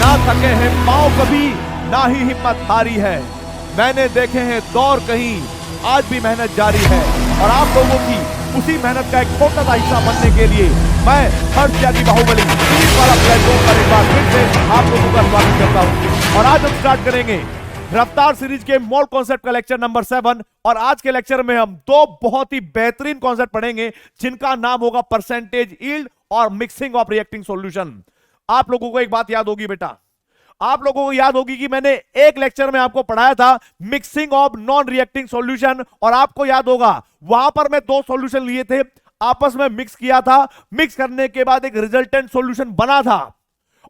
ना थके हैं पांव कभी, ना ही हिम्मत हारी है। मैंने देखे हैं दौर कहीं, आज भी मेहनत जारी है। और आप लोगों की उसी मेहनत का एक छोटा सा हिस्सा बनने के लिए मैं हर्ष त्यागी बाहुबली पुलिस वाला प्लेटफॉर्म पर एक बार फिर से आप लोगों का स्वागत करता हूं। और आज हम स्टार्ट करेंगे रफ्तार सीरीज के मोल कॉन्सेप्ट का लेक्चर नंबर 7। और आज के लेक्चर में हम दो बहुत ही बेहतरीन कॉन्सेप्ट पढ़ेंगे जिनका नाम होगा परसेंटेज यील्ड और मिक्सिंग ऑफ रिएक्टिंग सॉल्यूशन। आप लोगों को एक बात याद होगी बेटा, आप लोगों को याद होगी कि मैंने एक लेक्चर में आपको पढ़ाया था mixing of non reacting solution. और आपको याद होगा वहां पर मैं दो सॉल्यूशन लिए थे, आपस में मिक्स किया था। मिक्स करने के बाद एक रिजल्टेंट सॉल्यूशन बना था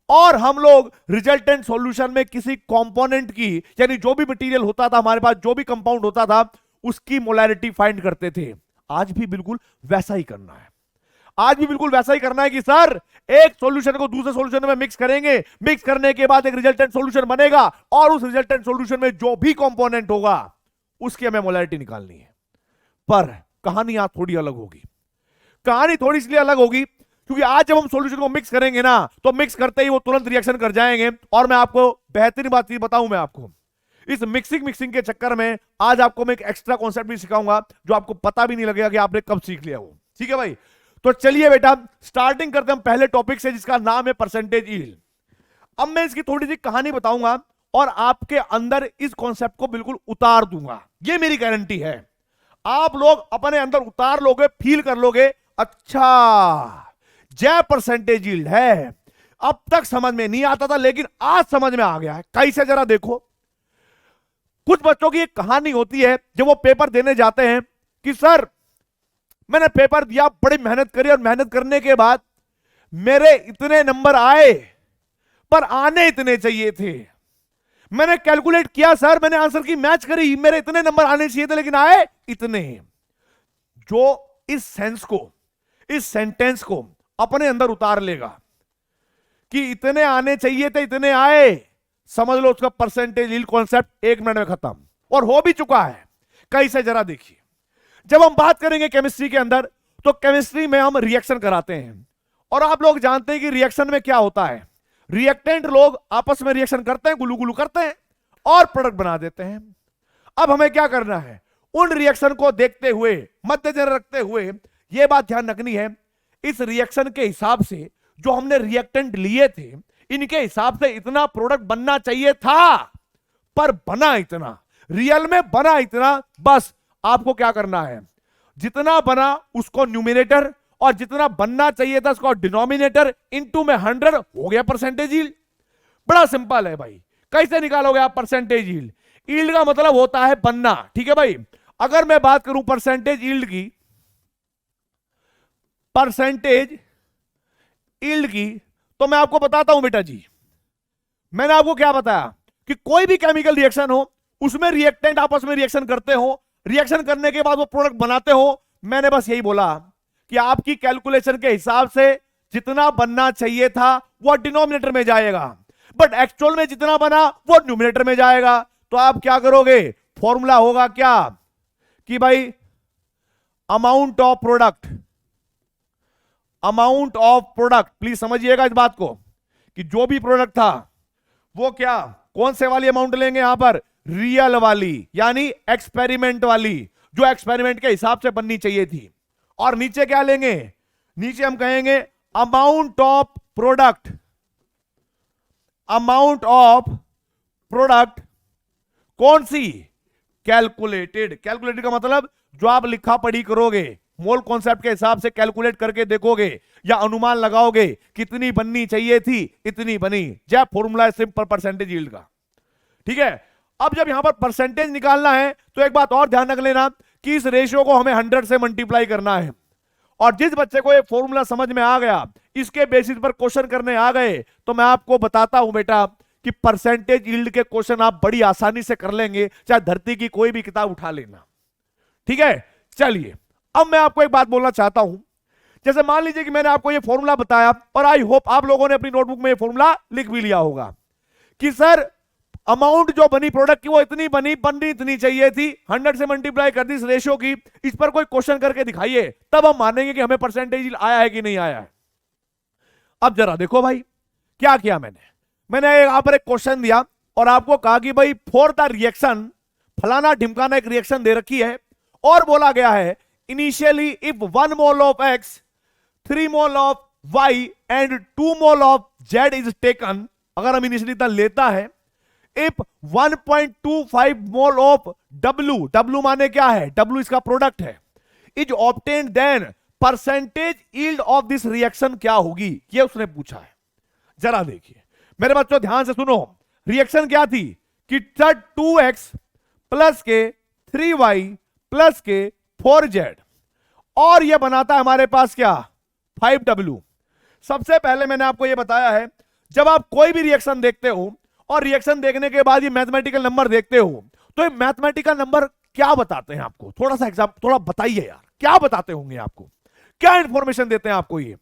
और हम लोग रिजल्टेंट सॉल्यूशन में किसी कंपोनेंट की, यानी जो भी मटेरियल होता था हमारे पास, जो भी कंपाउंड होता था, उसकी मोलैरिटी फाइंड करते थे। आज भी बिल्कुल वैसा ही करना है। आज भी बिल्कुल वैसा ही करना है कि सर एक सॉल्यूशन को दूसरे सॉल्यूशन में मिक्स करेंगे, मिक्स करने के बाद एक रिजल्टेंट सॉल्यूशन बनेगा और उस रिजल्टेंट सॉल्यूशन में जो भी कंपोनेंट होगा उसकी हमें मोलैरिटी निकालनी है। पर कहानी आज थोड़ी अलग होगी। कहानी थोड़ी इसलिए अलग होगी क्योंकि आज जब हम सॉल्यूशन को मिक्स करेंगे ना, तो मिक्स करते ही वो तुरंत रिएक्शन कर जाएंगे। और मैं आपको बेहतरीन बात बताऊं, मैं आपको इस मिक्सिंग के चक्कर में आज आपको मैं एक एक्स्ट्रा कॉन्सेप्ट भी सिखाऊंगा जो आपको पता भी नहीं लगेगा कि आपने कब सीख लिया वो। ठीक है भाई, तो चलिए बेटा स्टार्टिंग करते हैं हम पहले टॉपिक से जिसका नाम है परसेंटेज यील्ड। अब मैं इसकी थोड़ी सी कहानी बताऊंगा और आपके अंदर इस कॉन्सेप्ट को बिल्कुल उतार दूंगा, ये मेरी गारंटी है। आप लोग अपने अंदर उतार लोगे, फील कर लोगे, अच्छा जय परसेंटेज यील्ड है। अब तक समझ में नहीं आता था लेकिन आज समझ में आ गया है। कैसे, जरा देखो। कुछ बच्चों की एक कहानी होती है जब वो पेपर देने जाते हैं कि सर मैंने पेपर दिया, बड़ी मेहनत करी और मेहनत करने के बाद मेरे इतने नंबर आए पर आने इतने चाहिए थे। मैंने कैलकुलेट किया सर, मैंने आंसर की मैच करी, मेरे इतने नंबर आने चाहिए थे लेकिन आए इतने। जो इस सेंस को, इस सेंटेंस को अपने अंदर उतार लेगा कि इतने आने चाहिए थे इतने आए, समझ लो उसका परसेंटेज यील्ड कॉन्सेप्ट 1 मिनट में खत्म। और हो भी चुका है। कैसे, जरा देखिए। जब हम बात करेंगे केमिस्ट्री के अंदर, तो केमिस्ट्री में हम रिएक्शन कराते हैं और आप लोग जानते हैं कि रिएक्शन में क्या होता है। रिएक्टेंट लोग आपस में रिएक्शन करते हैं, गुलू गुलू करते हैं और प्रोडक्ट बना देते हैं। अब हमें क्या करना है, उन रिएक्शन को देखते हुए, मद्देनजर रखते हुए यह बात ध्यान रखनी है, इस रिएक्शन के हिसाब से जो हमने रिएक्टेंट लिए थे, इनके हिसाब से इतना प्रोडक्ट बनना चाहिए था पर बना इतना, रियल में बना इतना। बस आपको क्या करना है, जितना बना उसको न्यूमिनेटर और जितना बनना चाहिए था उसको डिनोमिनेटर इनटू में 100 हो गया परसेंटेज यील्ड। बड़ा सिंपल है भाई। कैसे निकालोगे आप परसेंटेज यील्ड? यील्ड का मतलब होता है बनना। ठीक है भाई, अगर मैं बात करूं परसेंटेज यील्ड की, परसेंटेज यील्ड की, तो मैं आपको बताता हूं बेटा जी। मैंने आपको क्या बताया कि कोई भी केमिकल रिएक्शन हो उसमें रिएक्टेंट आपस में रिएक्शन करते हो, रिएक्शन करने के बाद वो प्रोडक्ट बनाते हो। मैंने बस यही बोला कि आपकी कैलकुलेशन के हिसाब से जितना बनना चाहिए था वो डिनोमिनेटर में जाएगा, बट एक्चुअल में जितना बना वो न्यूमिनेटर में जाएगा। तो आप क्या करोगे, फॉर्मूला होगा क्या कि भाई amount of product, amount of product, please समझिएगा इस बात को कि जो भी प्रोडक्ट था वो क्या, कौन से वाली अमाउंट लेंगे यहां पर, रियल वाली, यानी एक्सपेरिमेंट वाली, जो एक्सपेरिमेंट के हिसाब से बननी चाहिए थी। और नीचे क्या लेंगे, नीचे हम कहेंगे amount of product, amount of product कौन सी, कैलकुलेटेड। कैलकुलेटेड का मतलब जो आप लिखा पढ़ी करोगे, मोल कॉन्सेप्ट के हिसाब से कैलकुलेट करके देखोगे या अनुमान लगाओगे कितनी बननी चाहिए थी, इतनी बनी। जय फॉर्मूला सिंपल परसेंटेज यील्ड का। ठीक है, अब जब यहां पर परसेंटेज निकालना है तो एक बात और ध्यान रख लेना कि इस रेशियो को हमें 100 से मल्टीप्लाई करना है। और जिस बच्चे को ये फॉर्मूला समझ में आ गया, इसके बेसिस पर क्वेश्चन करने आ गए, तो मैं आपको बताता हूं बेटा कि परसेंटेज यील्ड के क्वेश्चन आप बड़ी आसानी से कर लेंगे, चाहे धरती की कोई भी किताब उठा लेना। ठीक है, चलिए अब मैं आपको एक बात बोलना चाहता हूं। जैसे मान लीजिए कि मैंने आपको ये फॉर्मूला बताया और आई होप आप लोगों ने अपनी नोटबुक में ये फॉर्मूला लिख भी लिया होगा कि सर अमाउंट जो बनी प्रोडक्ट की वो इतनी बननी इतनी चाहिए थी, 100 से मल्टीप्लाई कर दी इस रेशियो की। इस पर कोई क्वेश्चन करके दिखाइए, तब हम मानेंगे कि हमें परसेंटेज आया है कि नहीं आया है। अब जरा देखो भाई क्या किया मैंने। मैंने यहां पर एक क्वेश्चन दिया और आपको कहा कि भाई फॉर द रिएक्शन फलाना ढिमकाना एक रिएक्शन दे रखी है और बोला गया है initially if 1 mole of X 3 mole of Y and 2 mole of Z is taken, अगर हम इनिशियली इतना लेता है, if 1.25 mole of W, W माने क्या है, डब्ल्यू इसका प्रोडक्ट है, is obtain then percentage yield of this reaction क्या होगी, ये उसने पूछा है। जरा देखिए मेरे बच्चों ध्यान से सुनो, रिएक्शन क्या थी कि 2x प्लस के 3y प्लस के 4z और यह बनाता है हमारे पास क्या 5w। सबसे पहले मैंने आपको यह बताया है जब आप कोई भी रिएक्शन देखते हो और रिएक्शन देखने के बाद ये मैथमेटिकल नंबर देखते हो तो ये मैथमेटिकल नंबर क्या बताते हैं आपको, थोड़ा सा एग्जाम थोड़ा बताइए यार, क्या बताते होंगे आपको, क्या इंफॉर्मेशन देते हैं आपको ये।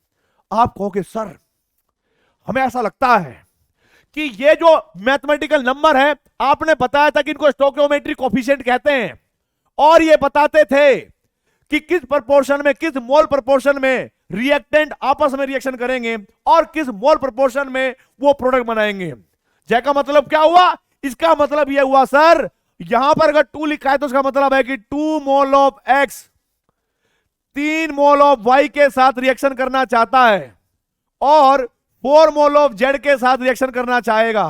आप कहोगे सर हमें ऐसा लगता है कि ये जो मैथमेटिकल नंबर है आपने बताया था कि इनको स्टोइकियोमेट्रिक कोएफिशिएंट कहते हैं और ये बताते थे कि किस प्रोपोर्शन में, किस मोल प्रोपोर्शन में रिएक्टेंट आपस में रिएक्शन करेंगे और किस मोल प्रोपोर्शन में वो प्रोडक्ट बनाएंगे। जैका मतलब क्या हुआ, इसका मतलब यह हुआ सर यहां पर अगर 2 लिखा है तो उसका मतलब है कि 2 mole of X 3 mole of Y के साथ रिएक्शन करना चाहता है और 4 मोल ऑफ जेड के साथ रिएक्शन करना चाहेगा।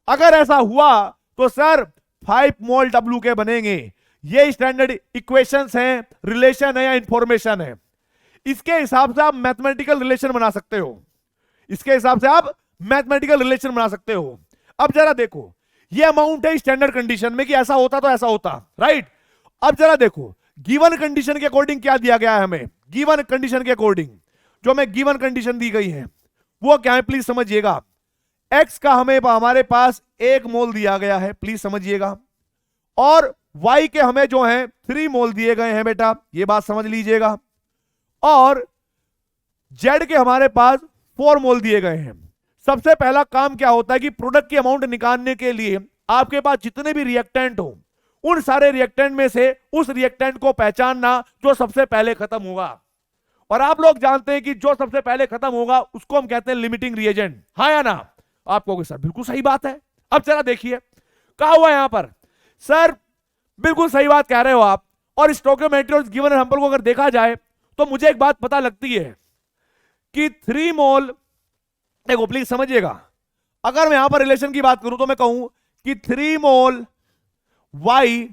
अगर ऐसा हुआ तो सर 5 मोल डब्ल्यू के बनेंगे। ये स्टैंडर्ड इक्वेशंस हैं, रिलेशन है या इंफॉर्मेशन है, इसके हिसाब से आप मैथमेटिकल रिलेशन बना सकते हो, इसके हिसाब से आप मैथमेटिकल रिलेशन बना सकते हो। अब जरा देखो ये अमाउंट है स्टैंडर्ड कंडीशन में कि ऐसा होता तो ऐसा होता, राइट। अब जरा देखो गिवन कंडीशन के अकॉर्डिंग क्या दिया गया है हमें, गिवन कंडीशन के अकॉर्डिंग जो हमें गिवन कंडीशन दी गई है वो क्या है प्लीज समझिएगा। एक्स का हमें हमारे पास 1 मोल दिया गया है, प्लीज समझिएगा, और वाई के हमें जो है 3 मोल दिए गए हैं बेटा, ये बात समझ लीजिएगा, और जेड के हमारे पास 4 मोल दिए गए हैं। सबसे पहला काम क्या होता है कि प्रोडक्ट की अमाउंट निकालने के लिए आपके पास जितने भी रिएक्टेंट हो उन सारे रिएक्टेंट में से उस रिएक्टेंट को पहचानना जो सबसे पहले खत्म होगा, और आप लोग जानते हैं कि जो सबसे पहले खत्म होगा उसको हम कहते हैं लिमिटिंग रिएजेंट, हाँ या ना। आप कहोगे सर बिल्कुल सही बात है। अब जरा देखिए क्या हुआ यहां पर, सर बिल्कुल सही बात कह रहे हो आप, और स्टोइकियोमेट्री और गिवन एग्जांपल को अगर देखा जाए तो मुझे एक बात पता लगती है कि 3 मोल, देखो प्लीज समझिएगा, अगर मैं यहां पर रिलेशन की बात करूं तो मैं कहूं कि 3 मोल वाई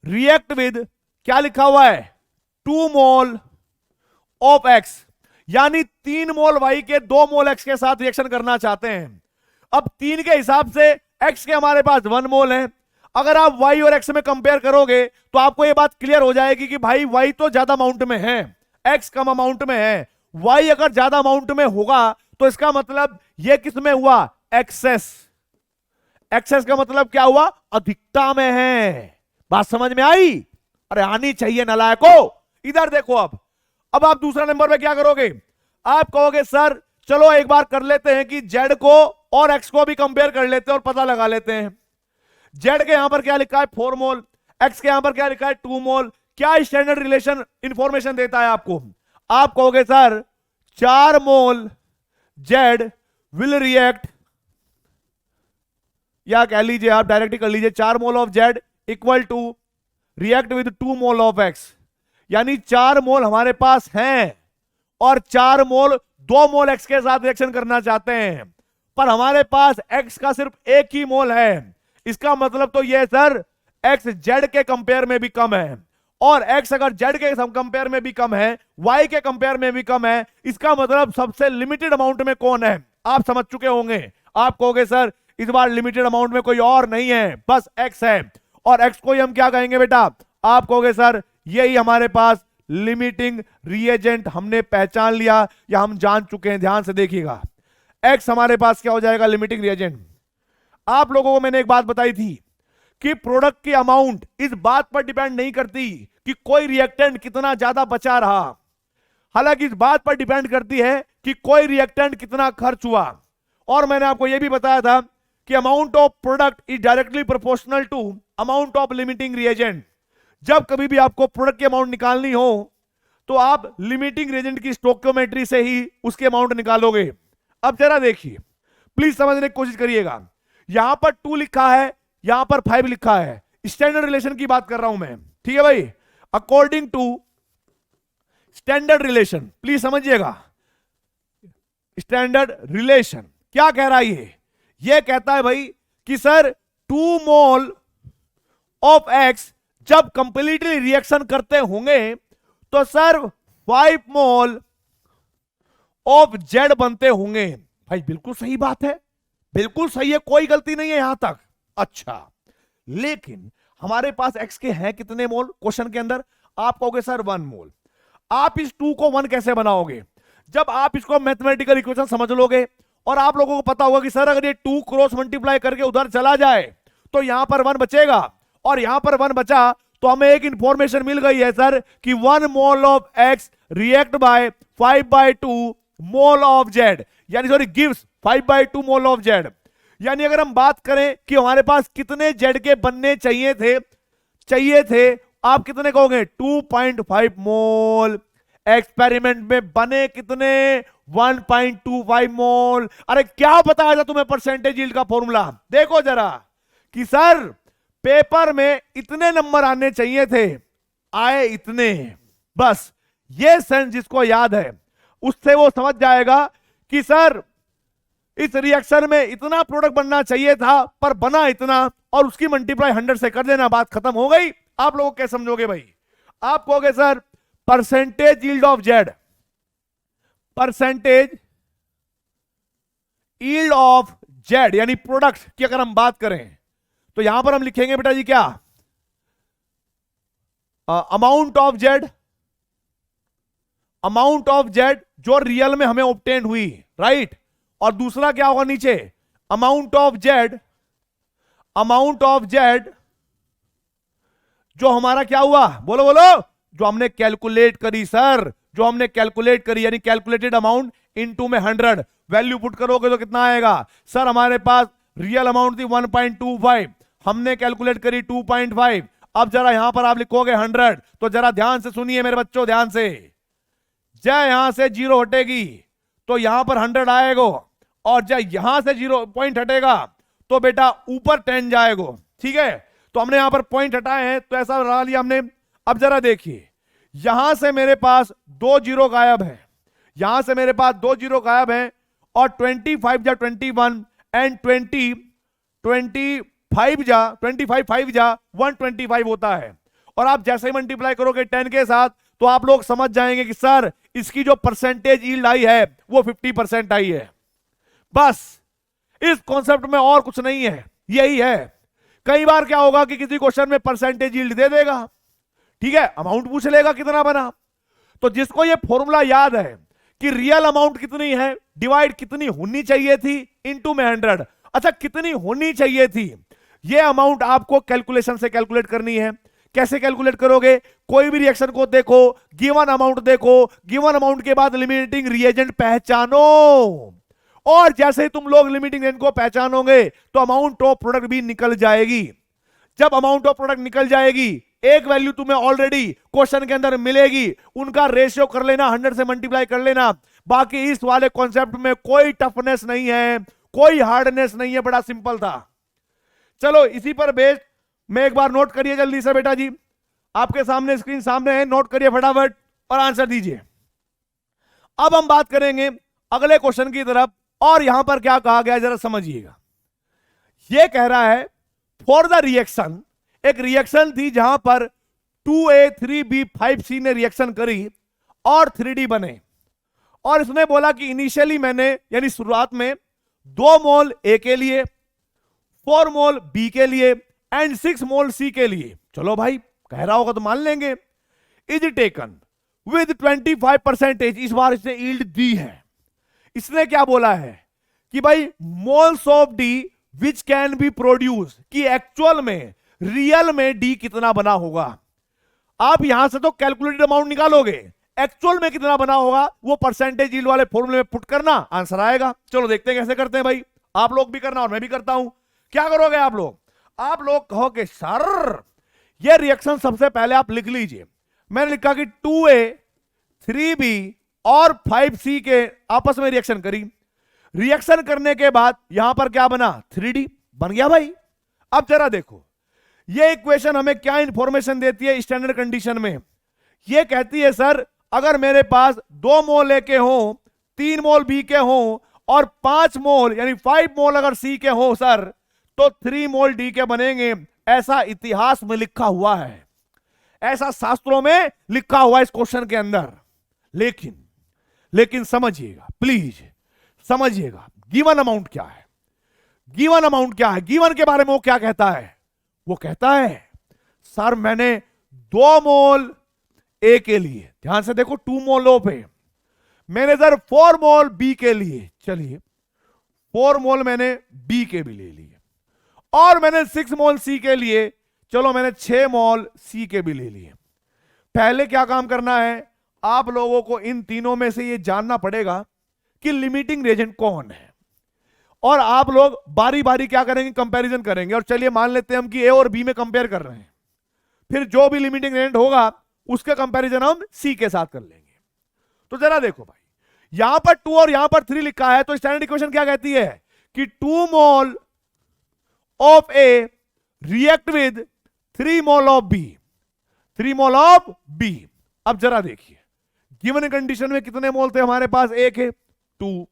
रिएक्ट विद क्या लिखा हुआ है 2 मोल ऑफ एक्स, यानी 3 मोल वाई के 2 मोल एक्स के साथ रिएक्शन करना चाहते हैं। अब 3 के हिसाब से एक्स के हमारे पास 1 मोल है, अगर आप वाई और एक्स में कंपेयर करोगे तो आपको यह बात क्लियर हो जाएगी कि भाई वाई तो ज्यादा अमाउंट में है, एक्स कम अमाउंट में है। वाई अगर ज्यादा अमाउंट में होगा तो इसका मतलब यह किस में हुआ, एक्सेस। एक्सेस का मतलब क्या हुआ, अधिकता में है। बात समझ में आई, अरे आनी चाहिए नालायको। इधर देखो अब आप दूसरा नंबर पे क्या करोगे, आप कहोगे सर चलो एक बार कर लेते हैं कि जेड को और एक्स को भी कंपेयर कर लेते हैं और पता लगा लेते हैं। जेड के यहां पर क्या लिखा है 4 मोल, एक्स के यहां पर क्या लिखा है 2 मोल, क्या स्टैंडर्ड रिलेशन इंफॉर्मेशन देता है आपको। आप कहोगे sir 4 mole Z will react, या कह लीजिए आप डायरेक्टली कर लीजिए 4 mole of Z equal to react with 2 mole of X, यानी 4 मोल हमारे पास हैं और 4 मोल 2 मोल एक्स के साथ रिएक्शन करना चाहते हैं, पर हमारे पास एक्स का सिर्फ 1 ही मोल है। इसका मतलब तो यह सर एक्स जेड के कंपेयर में भी कम है, और एक्स अगर जेड के कंपेयर में भी कम है, वाई के कंपेयर में भी कम है, इसका मतलब सबसे लिमिटेड अमाउंट में कौन है, आप समझ चुके होंगे। आप कहोगे सर इस बार लिमिटेड अमाउंट में कोई और नहीं है, बस एक्स है, और एक्स को ही हम क्या कहेंगे बेटा, आप कहोगे सर यही हमारे पास लिमिटिंग रिएजेंट हमने पहचान लिया या हम जान चुके हैं। ध्यान से देखिएगा, एक्स हमारे पास क्या हो जाएगा, लिमिटिंग रिएजेंट। आप लोगों को मैंने एक बात बताई थी कि प्रोडक्ट की अमाउंट इस बात पर डिपेंड नहीं करती कि कोई रिएक्टेंट कितना ज्यादा बचा रहा, हालांकि इस बात पर डिपेंड करती है कि कोई रिएक्टेंट कितना खर्च हुआ। और मैंने आपको यह भी बताया था कि amount of product is directly proportional to amount of limiting reagent. जब कभी भी आपको प्रोडक्ट की अमाउंट निकालनी हो तो आप लिमिटिंग रिएजेंट की स्टोइकियोमेट्री से ही उसके अमाउंट निकालोगे। अब जरा देखिए प्लीज समझने की कोशिश करिएगा। यहां पर 2 लिखा है, यहां पर 5 लिखा है, स्टैंडर्ड रिलेशन की बात कर रहा हूं मैं, ठीक है भाई। According to standard relation, please समझिएगा, स्टैंडर्ड रिलेशन क्या कह रहा है ये कहता है भाई कि सर 2 मोल ऑफ एक्स जब कंप्लीटली रिएक्शन करते होंगे तो सर 5 मोल ऑफ जेड बनते होंगे। भाई बिल्कुल सही बात है, बिल्कुल सही है, कोई गलती नहीं है यहां तक। अच्छा, लेकिन हमारे पास एक्स के हैं कितने मोल क्वेश्चन के अंदर? आप कहोगे सर 1 मोल। आप इस 2 को 1 कैसे बनाओगे? जब आप इसको मैथमेटिकल इक्वेशन समझ लोगे और आप लोगों को पता होगा कि सर अगर ये 2 क्रॉस मल्टीप्लाई करके उधर चला जाए तो यहां पर 1 बचेगा और यहां पर 1 बचा, तो हमें एक इंफॉर्मेशन मिल गई है सर कि 1 mole of X react by 5/2 mole of Z, यानी sorry gives 5/2 mole of Z. यानी अगर हम बात करें कि हमारे पास कितने जेड के बनने चाहिए थे, आप कितने कहोगे? 2.5 मोल। एक्सपेरिमेंट में बने कितने? 1.25 मोल। अरे क्या बताया था तुम्हें परसेंटेज यील्ड का फॉर्मूला? देखो जरा कि सर पेपर में इतने नंबर आने चाहिए थे, आए इतने। बस ये सेंस जिसको याद है उससे वो समझ जाएगा कि सर इस रिएक्शन में इतना प्रोडक्ट बनना चाहिए था पर बना इतना, और उसकी मल्टीप्लाई 100 से कर देना, बात खत्म हो गई। आप लोग क्या समझोगे भाई? आप कहोगे sir percentage yield of Z, percentage yield of Z यानी प्रोडक्ट की अगर हम बात करें तो यहां पर हम लिखेंगे बेटा जी क्या? Amount of Z, amount of Z जो रियल में हमें ऑब्टेन हुई, राइट। और दूसरा क्या होगा नीचे? Amount of Z, amount of Z जो हमारा क्या हुआ? बोलो बोलो, जो हमने कैलकुलेट करी सर, जो हमने कैलकुलेट करी, यानी कैलकुलेटेड अमाउंट इनटू में 100 वैल्यू पुट करोगे तो कितना आएगा? सर हमारे पास रियल अमाउंट थी 1.25, हमने कैलकुलेट करी 2.5। अब जरा यहां पर आप लिखोगे 100, तो जरा ध्यान से सुनिए मेरे बच्चों, ध्यान से। जय यहां से 0 हटेगी तो यहां पर 100 आएगा, और जब यहां से 0 पॉइंट हटेगा तो बेटा ऊपर 10 जाएगा, ठीक है। तो हमने यहां पर पॉइंट हटाए हैं तो ऐसा बना लिया हमने। अब जरा देखिए, यहां से मेरे पास 2 0 गायब है, यहां से मेरे पास 2 0 गायब है, और 25 जा 21 एंड 25 जा 125 होता है। और आप जैसे ही मल्टीप्लाई करोगे 10 के साथ तो आप लोग समझ जाएंगे कि सर इसकी जो परसेंटेज यील्ड आई है वो 50% आई है। बस इस कॉन्सेप्ट में और कुछ नहीं है, यही है। कई बार क्या होगा कि किसी क्वेश्चन में परसेंटेज यील्ड दे देगा, ठीक है, अमाउंट पूछ लेगा कितना बना। तो जिसको ये फॉर्मूला याद है कि रियल अमाउंट कितनी है डिवाइड कितनी होनी चाहिए थी इनटू में 100, अच्छा कितनी होनी चाहिए थी, ये अमाउंट आपको कैलकुलेशन से कैलकुलेट करनी है। कैसे कैलकुलेट करोगे? कोई भी रिएक्शन को देखो, गिवन अमाउंट देखो, गिवन अमाउंट के बाद लिमिटिंग रिएजेंट पहचानो, और जैसे ही तुम लोग लिमिटिंग रिएजेंट को पहचानोगे तो अमाउंट ऑफ प्रोडक्ट भी निकल जाएगी। जब अमाउंट ऑफ प्रोडक्ट निकल जाएगी, एक वैल्यू तुम्हें ऑलरेडी क्वेश्चन के अंदर मिलेगी, उनका रेशियो कर लेना, 100 से मल्टीप्लाई कर लेना। बाकी इस वाले कॉन्सेप्ट में कोई टफनेस नहीं है, कोई हार्डनेस नहीं है, बड़ा सिंपल था। चलो इसी पर बेस्ड में एक बार नोट करिए जल्दी से बेटा जी, आपके सामने स्क्रीन सामने है, नोट करिए फटाफट और आंसर दीजिए। अब हम बात करेंगे अगले क्वेश्चन की तरफ, और यहां पर क्या कहा गया जरा समझिएगा। यह कह रहा है फॉर द रिएक्शन, एक रिएक्शन थी जहां पर 2A 3B 5C ने रिएक्शन करी और 3D बने, और इसने बोला कि इनिशियली मैंने यानी शुरुआत में 2 मोल A के लिए, 4 मोल B के लिए एंड 6 मोल C के लिए, चलो भाई कह रहा होगा तो मान लेंगे, इज टेकन विद 25%, इस बार इसने यील्ड दी है। इसने क्या बोला है कि भाई moles of D which can be produce, कि एक्चुअल में रियल में D कितना बना होगा। आप यहां से तो कैलकुलेटेड अमाउंट निकालोगे, एक्चुअल में कितना बना होगा वो परसेंटेज यील्ड वाले फॉर्मूले में पुट करना, आंसर आएगा। चलो देखते हैं कैसे करते हैं भाई, आप लोग भी करना और मैं भी करता हूं। क्या करोगे आप लोग? आप लोग कहोगे सर ये रिएक्शन सबसे पहले आप लिख लीजिए। मैंने लिखा कि 2A 3B और 5C के आपस में रिएक्शन करी। रिएक्शन करने के बाद यहां पर क्या बना, 3D बन गया भाई। अब जरा देखो ये इक्वेशन हमें क्या इंफॉर्मेशन देती है स्टैंडर्ड कंडीशन में। ये कहती है सर अगर मेरे पास 2 मोल ए के हो, 3 मोल बी के हो और 5 मोल यानी 5 मोल अगर सी के हो सर, तो 3 मोल डी के बनेंगे। ऐसा इतिहास में लिखा हुआ है, ऐसा शास्त्रों में लिखा हुआ है इस क्वेश्चन के अंदर। लेकिन समझिएगा, प्लीज समझिएगा, गिवन अमाउंट क्या है, गिवन अमाउंट क्या है, गिवन के बारे में वो क्या कहता है। वो कहता है सर मैंने 2 मोल ए के लिए, ध्यान से देखो 2 मोल ओ पे, मैंने सर 4 मोल बी के लिए, चलिए 4 मोल मैंने बी के भी ले लिए, और मैंने 6 मोल सी के लिए, चलो मैंने 6 मोल सी के भी ले लिए। पहले क्या काम करना है, आप लोगों को इन तीनों में से ये जानना पड़ेगा कि लिमिटिंग रिएजेंट कौन है, और आप लोग बारी बारी क्या करेंगे, कंपैरिजन करेंगे। और चलिए मान लेते हैं हम कि ए और बी में कंपेयर कर रहे हैं, फिर जो भी लिमिटिंग रिएजेंट होगा उसका कंपैरिजन हम सी के साथ कर लेंगे। तो जरा देखो भाई, यहां पर 2 और यहां पर 3 लिखा है, तो स्टैंडर्ड इक्वेशन क्या कहती है कि 2 mole of A react with 3 mole of B, 3 mole of B. अब जरा देखिए गिवन कंडीशन में कितने मोल थे हमारे पास, एक है 2,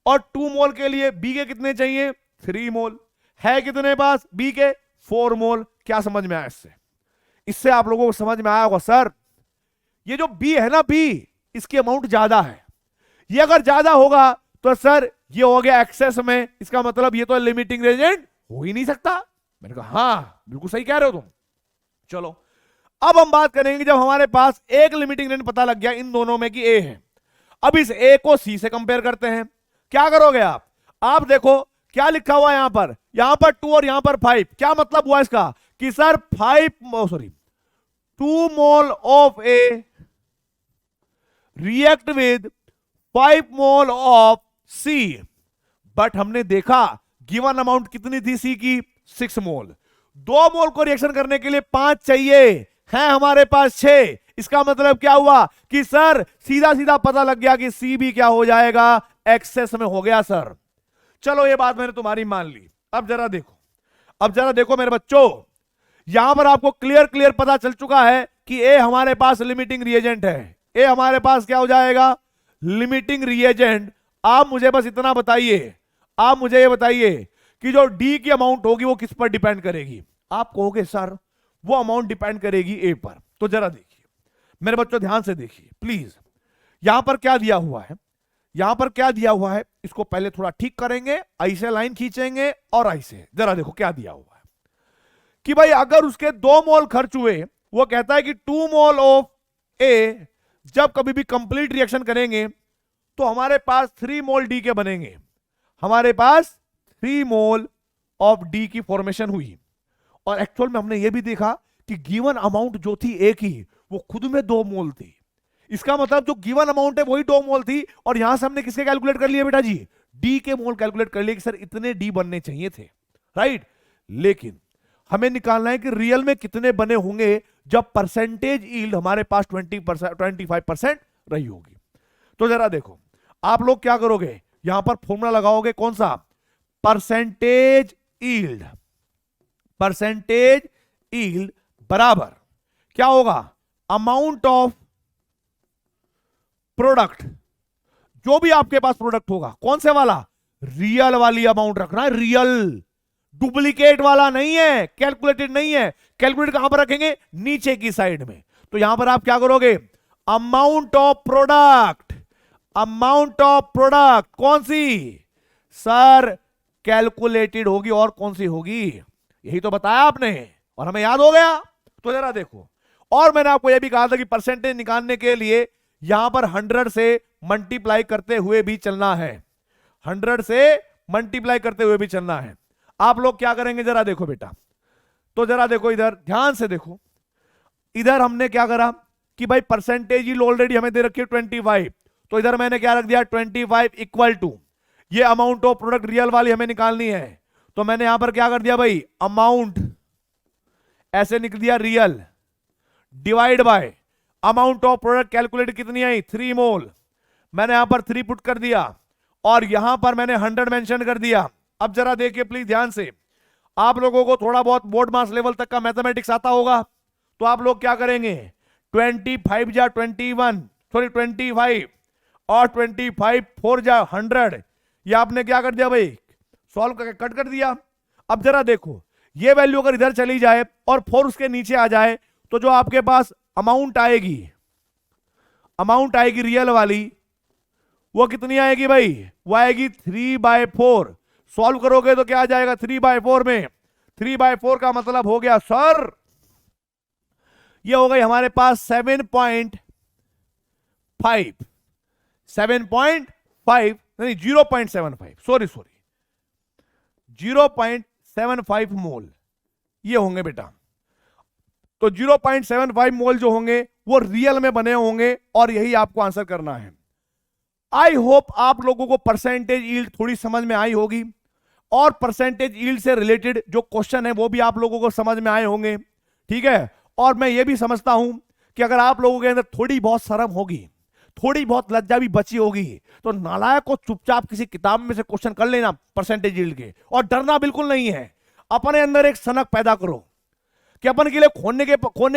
और 2 मोल के लिए बी के कितने चाहिए, 3 मोल है, कितने पास बी के 4 मोल। क्या समझ में आया इससे, इससे आप लोगों को समझ में आया होगा सर ये जो बी है ना, बी इसकी अमाउंट ज्यादा है, ये अगर ज्यादा होगा तो सर ये हो गया एक्सेस में, इसका मतलब ये तो लिमिटिंग रिएजेंट हो ही नहीं सकता। मैंने कहा हाँ बिल्कुल सही कह रहे हो तुम। चलो अब हम बात करेंगे जब हमारे पास एक लिमिटिंग रिएजेंट पता लग गया इन दोनों में कि ए है, अब इस ए को सी से कंपेयर करते हैं। क्या करोगे आप देखो क्या लिखा हुआ है यहां पर 2 और यहां पर 5, क्या मतलब हुआ इसका कि sir 2 mole of A react with 5 mole of C, but हमने देखा गिवन अमाउंट कितनी थी सी की, 6 मोल। 2 मोल को रिएक्शन करने के लिए 5 चाहिए, है हमारे पास 6। इसका मतलब क्या हुआ कि सर सीधा सीधा पता लग गया कि सी भी क्या हो जाएगा, एक्सेस में हो गया सर। चलो ये बात मैंने तुम्हारी मान ली। अब जरा देखो मेरे बच्चों, यहां पर आपको क्लियर पता चल चुका है कि ए हमारे पास लिमिटिंग रिएजेंट है, ए हमारे पास क्या हो जाएगा, लिमिटिंग रिएजेंट। आप मुझे बस इतना बताइए, आप मुझे ये बताइए कि जो डी की अमाउंट होगी वो किस पर डिपेंड करेगी। आप कहोगे सर वो अमाउंट डिपेंड करेगी ए पर। तो जरा देखिए मेरे बच्चों, ध्यान से देखिए प्लीज, यहां पर क्या दिया हुआ है, यहां पर क्या दिया हुआ है, इसको पहले थोड़ा ठीक करेंगे, ऐसे लाइन खींचेंगे और ऐसे। जरा देखो क्या दिया हुआ है कि भाई अगर उसके 2 मोल खर्च हुए, वो कहता है कि 2 मोल ऑफ ए जब कभी भी कंप्लीट रिएक्शन करेंगे तो हमारे पास 3 मोल डी के बनेंगे, हमारे पास 3 मोल ऑफ डी की फॉर्मेशन हुई। और एक्चुअल में हमने ये भी देखा कि गिवन अमाउंट जो थी ए की वो खुद में 2 मोल थी। इसका मतलब जो गिवन अमाउंट है वही 2 मोल थी, और यहां से हमने किसके कैलकुलेट कर लिए बेटा जी, डी के मोल कैलकुलेट कर लिए कि सर इतने डी बनने चाहिए थे, राइट। लेकिन हमें निकालना है कि रियल में कितने बने होंगे जब परसेंटेज यील्ड हमारे पास 25% रही होगी। तो जरा देखो आप लोग क्या करोगे, यहां पर फॉर्मूला लगाओगे, कौन सा, परसेंटेज यील्ड। परसेंटेज यील्ड बराबर क्या होगा, अमाउंट ऑफ प्रोडक्ट, जो भी आपके पास प्रोडक्ट होगा, कौन से वाला, रियल वाली अमाउंट रखना है, रियल, डुप्लीकेट वाला नहीं है, कैलकुलेटेड नहीं है। कैलकुलेट कहां पर रखेंगे, नीचे की साइड में। तो यहां पर आप क्या करोगे, amount of product, amount of product कौन सी सर, कैलकुलेटेड होगी, और कौन सी होगी, यही तो बताया आपने और हमें याद हो गया। तो जरा देखो, और मैंने आपको यह भी कहा था कि परसेंटेज निकालने के लिए यहां पर 100 से मल्टीप्लाई करते हुए भी चलना है, 100 से मल्टीप्लाई करते हुए भी चलना है। आप लोग क्या करेंगे जरा देखो बेटा, तो जरा देखो इधर ध्यान से देखो, इधर हमने क्या करा कि भाई परसेंटेज ही ऑलरेडी हमें दे रखी है 25, तो इधर मैंने क्या रख दिया 25 इक्वल टू ये अमाउंट ऑफ प्रोडक्ट रियल वाली हमें निकालनी है, तो मैंने यहां पर क्या कर दिया भाई, अमाउंट ऐसे निकल दिया real divide by amount of product calculate कितनी आई 3 मोल, मैंने यहां पर 3 पुट कर दिया, और यहां पर मैंने 100 मेंशन कर दिया। अब जरा देखिए प्लीज ध्यान से, आप लोगों को थोड़ा बहुत बोर्ड मास लेवल तक का मैथमेटिक्स आता होगा, तो आप लोग क्या करेंगे, 25 जा 21, सॉरी 25 और 25 4 जा 100, ये आपने क्या कर दिया भाई, सॉल्व करके कट कर दिया। अब जरा देखो, ये वैल्यू अगर इधर चली जाए और 4 उसके नीचे आ जाए, तो जो आपके पास अमाउंट आएगी रियल वाली, वो कितनी आएगी भाई, वो आएगी 3/4। सॉल्व करोगे तो क्या आ जाएगा 3/4 में, 3/4 का मतलब हो गया सर, ये हो गई हमारे पास 7.5 नहीं 0.75, सॉरी 0.75 मोल ये होंगे बेटा। तो 0.75 मोल जो होंगे वो रियल में बने होंगे, और यही आपको आंसर करना है। आई होप आप लोगों को परसेंटेज यील्ड थोड़ी समझ में आई होगी, और परसेंटेज यील्ड से रिलेटेड जो क्वेश्चन है वो भी आप लोगों को समझ में आए होंगे, ठीक है। और मैं ये भी समझता हूं कि अगर आप लोगों के अंदर थोड़ी बहुत शर्म होगी, थोड़ी बहुत लज्जा भी बची होगी, तो नालायक को चुपचाप किसी किताब में से क्वेश्चन कर लेना परसेंटेज यील्ड के, और डरना बिल्कुल नहीं है। अपने अंदर एक सनक पैदा करो कि अपन के लिए खोने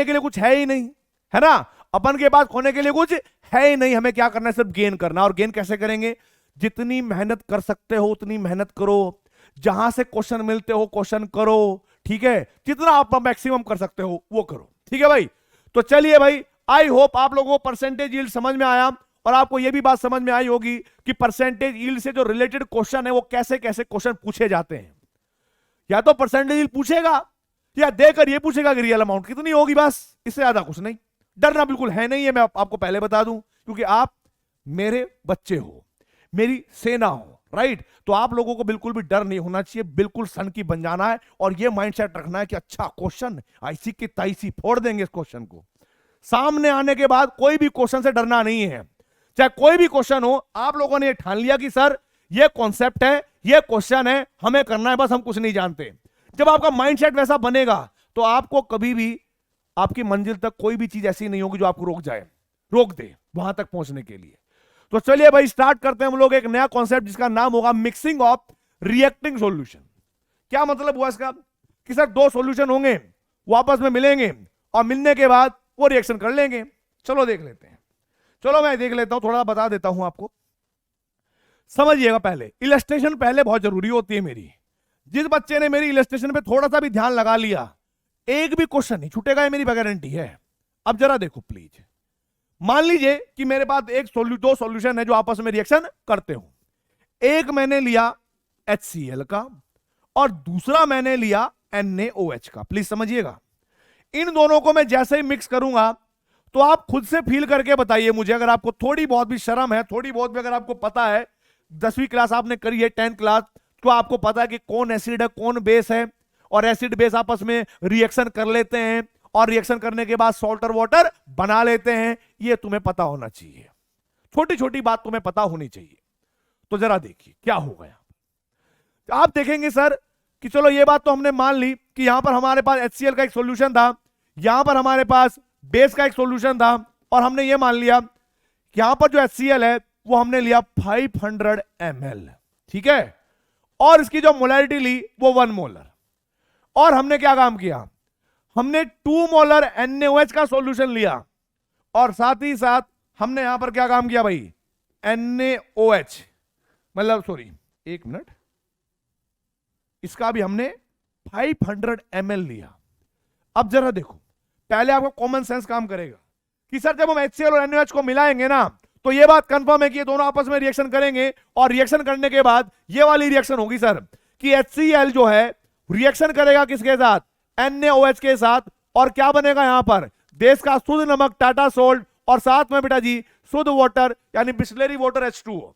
के लिए कुछ है ही नहीं, है ना, अपन के पास खोने के लिए कुछ है ही नहीं, हमें क्या करना है, सिर्फ गेन करना। और गेन कैसे करेंगे, जितनी मेहनत कर सकते हो उतनी मेहनत करो, जहां से क्वेश्चन मिलते हो क्वेश्चन करो, ठीक है, जितना आप मैक्सिमम कर सकते हो वो करो, ठीक है भाई। तो चलिए भाई, आई होप आप लोगों को परसेंटेज यील्ड समझ में आया, और आपको यह भी बात समझ में आई होगी कि परसेंटेज यील्ड से जो रिलेटेड क्वेश्चन है वो कैसे कैसे क्वेश्चन पूछे जाते हैं। या तो परसेंटेज यील्ड पूछेगा, या देकर ये पूछेगा कि रियल अमाउंट कितनी होगी, बस इससे ज्यादा कुछ नहीं। डरना बिल्कुल है नहीं है, मैं आपको पहले बता दूं, क्योंकि आप मेरे बच्चे हो, मेरी सेना हो, राइट। तो आप लोगों को बिल्कुल भी डर नहीं होना चाहिए, बिल्कुल सन की बन जाना है, और ये माइंडसेट रखना है कि अच्छा क्वेश्चन ऐसी की तैसी फोड़ देंगे इस क्वेश्चन को। सामने आने के बाद कोई भी क्वेश्चन से डरना नहीं है, चाहे कोई भी क्वेश्चन हो। आप लोगों ने ये ठान लिया कि सर ये कॉन्सेप्ट है, ये क्वेश्चन है, हमें करना है, बस हम कुछ नहीं जानते। जब आपका माइंडसेट वैसा बनेगा तो आपको कभी भी आपकी मंजिल तक कोई भी चीज ऐसी नहीं होगी जो आपको रोक दे वहां तक पहुंचने के लिए। तो चलिए भाई स्टार्ट करते हैं हम लोग एक नया कॉन्सेप्ट जिसका नाम होगा मिक्सिंग ऑफ रिएक्टिंग सॉल्यूशन। क्या मतलब हुआ इसका, कि सर दो सॉल्यूशन होंगे, वो आपस में मिलेंगे, और मिलने के बाद वो रिएक्शन कर लेंगे। चलो देख लेते हैं, चलो मैं देख लेता हूं, थोड़ा बता देता हूं आपको, समझिएगा। पहले इलस्ट्रेशन पहले बहुत जरूरी होती है मेरी। जिस बच्चे ने मेरी इलस्ट्रेशन पे थोड़ा सा भी ध्यान लगा लिया, एक भी क्वेश्चन नहीं छूटेगा, ये मेरी गारंटी है। अब जरा देखो प्लीज, मान लीजिए कि मेरे पास दो सॉल्यूशन है जो आपस में रिएक्शन करते हो। एक मैंने लिया HCl का और दूसरा मैंने लिया NaOH का। प्लीज समझिएगा, इन दोनों को मैं जैसे ही मिक्स करूंगा तो आप खुद से फील करके बताइए मुझे, अगर आपको थोड़ी बहुत भी शर्म है, थोड़ी बहुत भी अगर आपको पता है, 10वीं क्लास आपने करी है, 10th क्लास, तो आपको पता है कि कौन एसिड है कौन बेस है, और एसिड बेस आपस में रिएक्शन कर लेते हैं, और रिएक्शन करने के बाद सॉल्ट और वाटर बना लेते हैं। ये तुम्हें पता होना चाहिए, छोटी छोटी बात तुम्हें पता होनी चाहिए। तो जरा देखिए क्या होगा यहां। आप देखेंगे सर कि चलो ये बात तो हमने मान ली कि यहां पर हमारे पास HCl का एक सॉल्यूशन था, यहां पर हमारे पास बेस का एक सॉल्यूशन था, और हमने ये मान लिया कि यहां पर जो HCl है वो हमने लिया 500 ml, ठीक है, और इसकी जो मोलैरिटी ली वो 1 मोलर। और हमने क्या काम किया, हमने 2 मोलर NaOH का सॉल्यूशन लिया, और साथ ही साथ हमने यहां पर क्या काम किया भाई, NaOH, मतलब सॉरी एक मिनट, इसका भी हमने 500 ml लिया। अब जरा देखो, पहले आपको कॉमन सेंस काम करेगा कि सर जब हम HCl और NaOH को मिलाएंगे ना, तो ये बात कंफर्म है कि ये दोनों आपस में रिएक्शन करेंगे, और रिएक्शन करने के बाद ये वाली रिएक्शन होगी सर कि HCl जो है रिएक्शन करेगा किसके साथ, NaOH के साथ, और क्या बनेगा यहां पर, देश का शुद्ध नमक टाटा सोल्ट, और साथ में बेटा जी शुद्ध वाटर यानी बिस्लेरी वाटर H2O।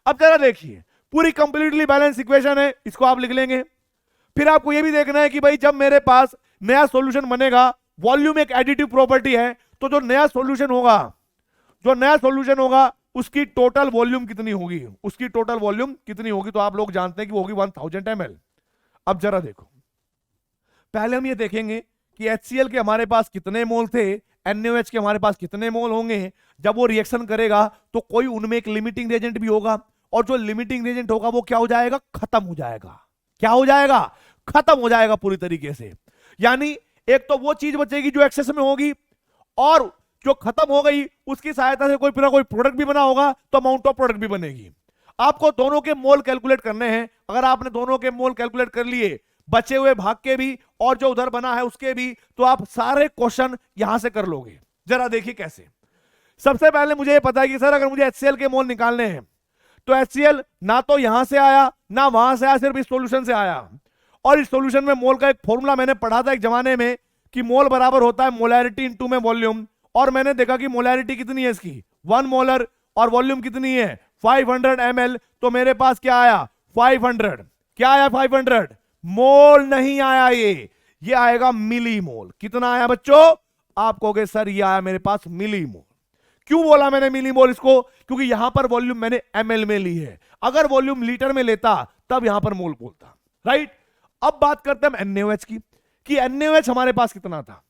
अब जरा देखिए, पूरी कंप्लीटली बैलेंस इक्वेशन है, इसको आप लिख लेंगे। फिर आपको यह भी देखना है कि भाई जब मेरे पास नया सॉल्यूशन बनेगा, वॉल्यूम एक एडिटिव प्रॉपर्टी है, तो जो नया सॉल्यूशन होगा उसकी टोटल वॉल्यूम कितनी होगी, तो आप लोग जानते हैं कि वो होगी 1000 ml। अब जरा देखो, पहले हम ये देखेंगे कि HCl के हमारे पास कितने मोल थे, NaOH के हमारे पास कितने मोल होंगे। जब वो रिएक्शन करेगा तो कोई उनमें एक लिमिटिंग एजेंट भी होगा, और जो लिमिटिंग रिएजेंट होगा वो क्या हो जाएगा, खत्म हो जाएगा। क्या हो जाएगा, खत्म हो जाएगा पूरी तरीके से। यानी एक तो वो चीज बचेगी जो एक्सेस में होगी, और जो खत्म हो गई उसकी सहायता से कोई ना कोई प्रोडक्ट भी बना होगा तो अमाउंट ऑफ प्रोडक्ट भी बनेगी। आपको दोनों के मोल कैलकुलेट करने हैं। अगर आपने दोनों के मोल कैलकुलेट कर लिए, बचे हुए भाग के भी और जो उधर बना है उसके भी, तो आप सारे क्वेश्चन यहां से कर लोगे। जरा देखिए कैसे। सबसे पहले मुझे ये पता है कि सर अगर मुझे HCl के मोल निकालने हैं तो HCl ना तो यहां से आया ना वहां से आया, सिर्फ इस सॉल्यूशन से आया। और इस सॉल्यूशन में मोल का एक फॉर्मूला मैंने पढ़ा था एक जमाने में कि मोल बराबर होता है मोलैरिटी इनटू में वॉल्यूम। और मैंने देखा कि मोलैरिटी कितनी है इसकी, 1 मोलर, और वॉल्यूम कितनी है 500 ml। तो मेरे पास क्या आया 500। क्या आया 500, मोल नहीं आया, ये आएगा मिली मोल। कितना आया बच्चों, आप कहोगे सर ये आया मेरे पास मिली मोल। क्यों बोला मैंने मिली मोल इसको, क्योंकि यहां पर वॉल्यूम मैंने ml में ली है। अगर वॉल्यूम लीटर में लेता तब यहां पर मोल बोलता, राइट। अब बात करते हैं NaOH की, कि NaOH हमारे पास कितना था।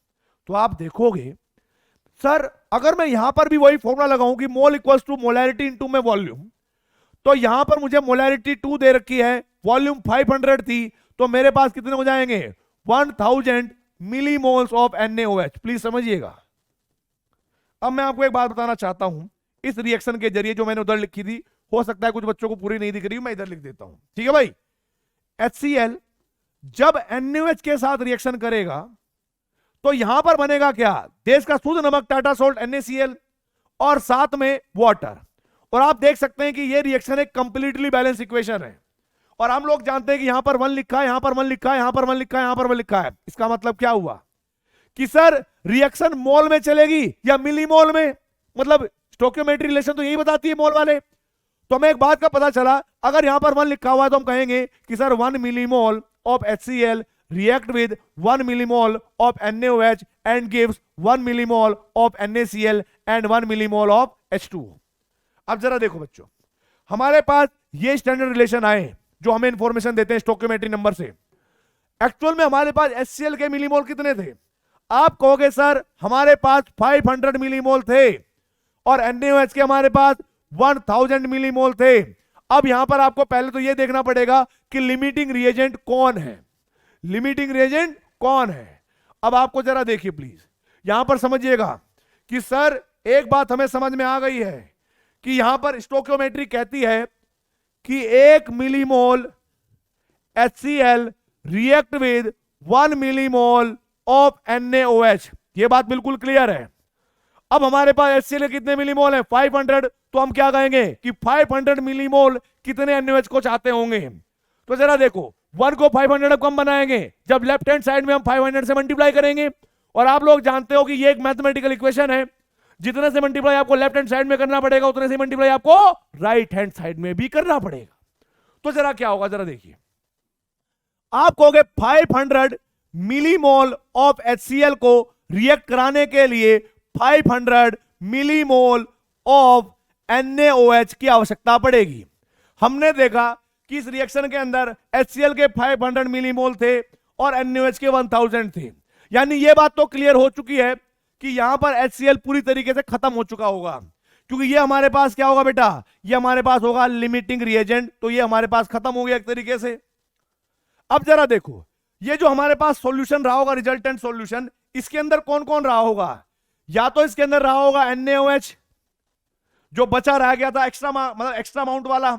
तो आप देखोगे सर अगर मैं यहां पर भी वही फॉर्मूला लगाऊं कि मोल इक्वल्स टू मोलैरिटी इनटू में वॉल्यूम, तो यहां पर मुझे मोलैरिटी 2 दे रखी है, वॉल्यूम 500 थी, तो मेरे पास कितने हो जाएंगे 1000 मिलीमोल्स ऑफ NaOH। प्लीज समझिएगा। अब मैं आपको एक बात बताना चाहता हूं, इस रिएक्शन के जरिए जो मैंने उधर लिखी थी, हो सकता है कुछ बच्चों को पूरी नहीं दिख रही, मैं इधर लिख देता हूं, ठीक है भाई। HCl जब NaOH के साथ रिएक्शन करेगा तो यहां पर बनेगा क्या, देश का शुद्ध नमक टाटा सोल्ट NaCl और साथ में वाटर। और आप देख सकते हैं कि ये रिएक्शन एक कंप्लीटली बैलेंस इक्वेशन है। और हम लोग जानते हैं कि यहां पर 1 लिखा है, यहां पर 1 लिखा है, यहां पर 1 लिखा है, यहां पर 1 लिखा है। इसका मतलब क्या हुआ कि सर रिएक्शन मोल में चलेगी या मिली मोल में, मतलब स्टोइकियोमेट्रिक रिलेशन तो यही बताती है मोल वाले। तो हमें एक बात का पता चला, अगर यहां पर 1 लिखा हुआ है तो हम कहेंगे कि sir 1 millimole of HCl react with 1 millimole of NaOH and gives 1 millimole of NaCl and 1 millimole of H2O। अब जरा देखो बच्चों, हमारे पास ये स्टैंडर्ड रिलेशन आए जो हमें इंफॉर्मेशन देते हैं स्टोइकियोमेट्रिक नंबर से। एक्चुअल में हमारे पास HCl के मिलीमोल कितने थे, आप कहोगे सर हमारे पास 500 मिलीमोल थे और NaOH के हमारे पास 1000 मिलीमोल थे। अब यहां पर आपको पहले तो यह देखना पड़ेगा कि लिमिटिंग रिएजेंट कौन है, लिमिटिंग रिएजेंट कौन है। अब आपको जरा देखिए प्लीज, यहां पर समझिएगा कि सर एक बात हमें समझ में आ गई है कि यहां पर स्टोइकियोमेट्री कहती है कि 1 millimole HCl react with 1 millimole of NaOH। यह बात बिल्कुल क्लियर है। अब हमारे पास HCl कितने मिलीमोल है 500, तो हम क्या कहेंगे कि 500 मिलीमोल कितने NaOH को चाहते होंगे। तो जरा देखो 1 को 500 को हम बनाएंगे जब लेफ्ट हैंड साइड में हम 500 से मल्टीप्लाई करेंगे। और आप लोग जानते हो कि ये एक मैथमेटिकल इक्वेशन है, जितने से मल्टीप्लाई आपको लेफ्ट हैंड साइड में करना पड़ेगा उतने से मल्टीप्लाई आपको राइट हैंड साइड में भी करना पड़ेगा। तो जरा क्या होगा, जरा देखिए, आप कहोगे 500 मिलीमोल ऑफ HCl को रिएक्ट कराने के लिए 500 मिलीमोल ऑफ NaOH की आवश्यकता पड़ेगी। हमने देखा कि इस रिएक्शन के अंदर HCl के 500 मिलीमोल थे और NaOH के 1000 थे। यानी यह बात तो क्लियर हो चुकी है कि यहां पर HCl पूरी तरीके से खत्म हो चुका होगा, क्योंकि ये हमारे पास क्या होगा बेटा, ये हमारे पास होगा लिमिटिंग रिएजेंट। तो ये हमारे पास खत्म हो गया एक तरीके से। अब जरा देखो, ये जो हमारे पास सॉल्यूशन रहा होगा, रिजल्टेंट सॉल्यूशन, इसके अंदर कौन कौन रहा होगा, या तो इसके अंदर रहा होगा NaOH जो बचा रह गया था एक्स्ट्रा, मतलब एक्स्ट्रा अमाउंट वाला,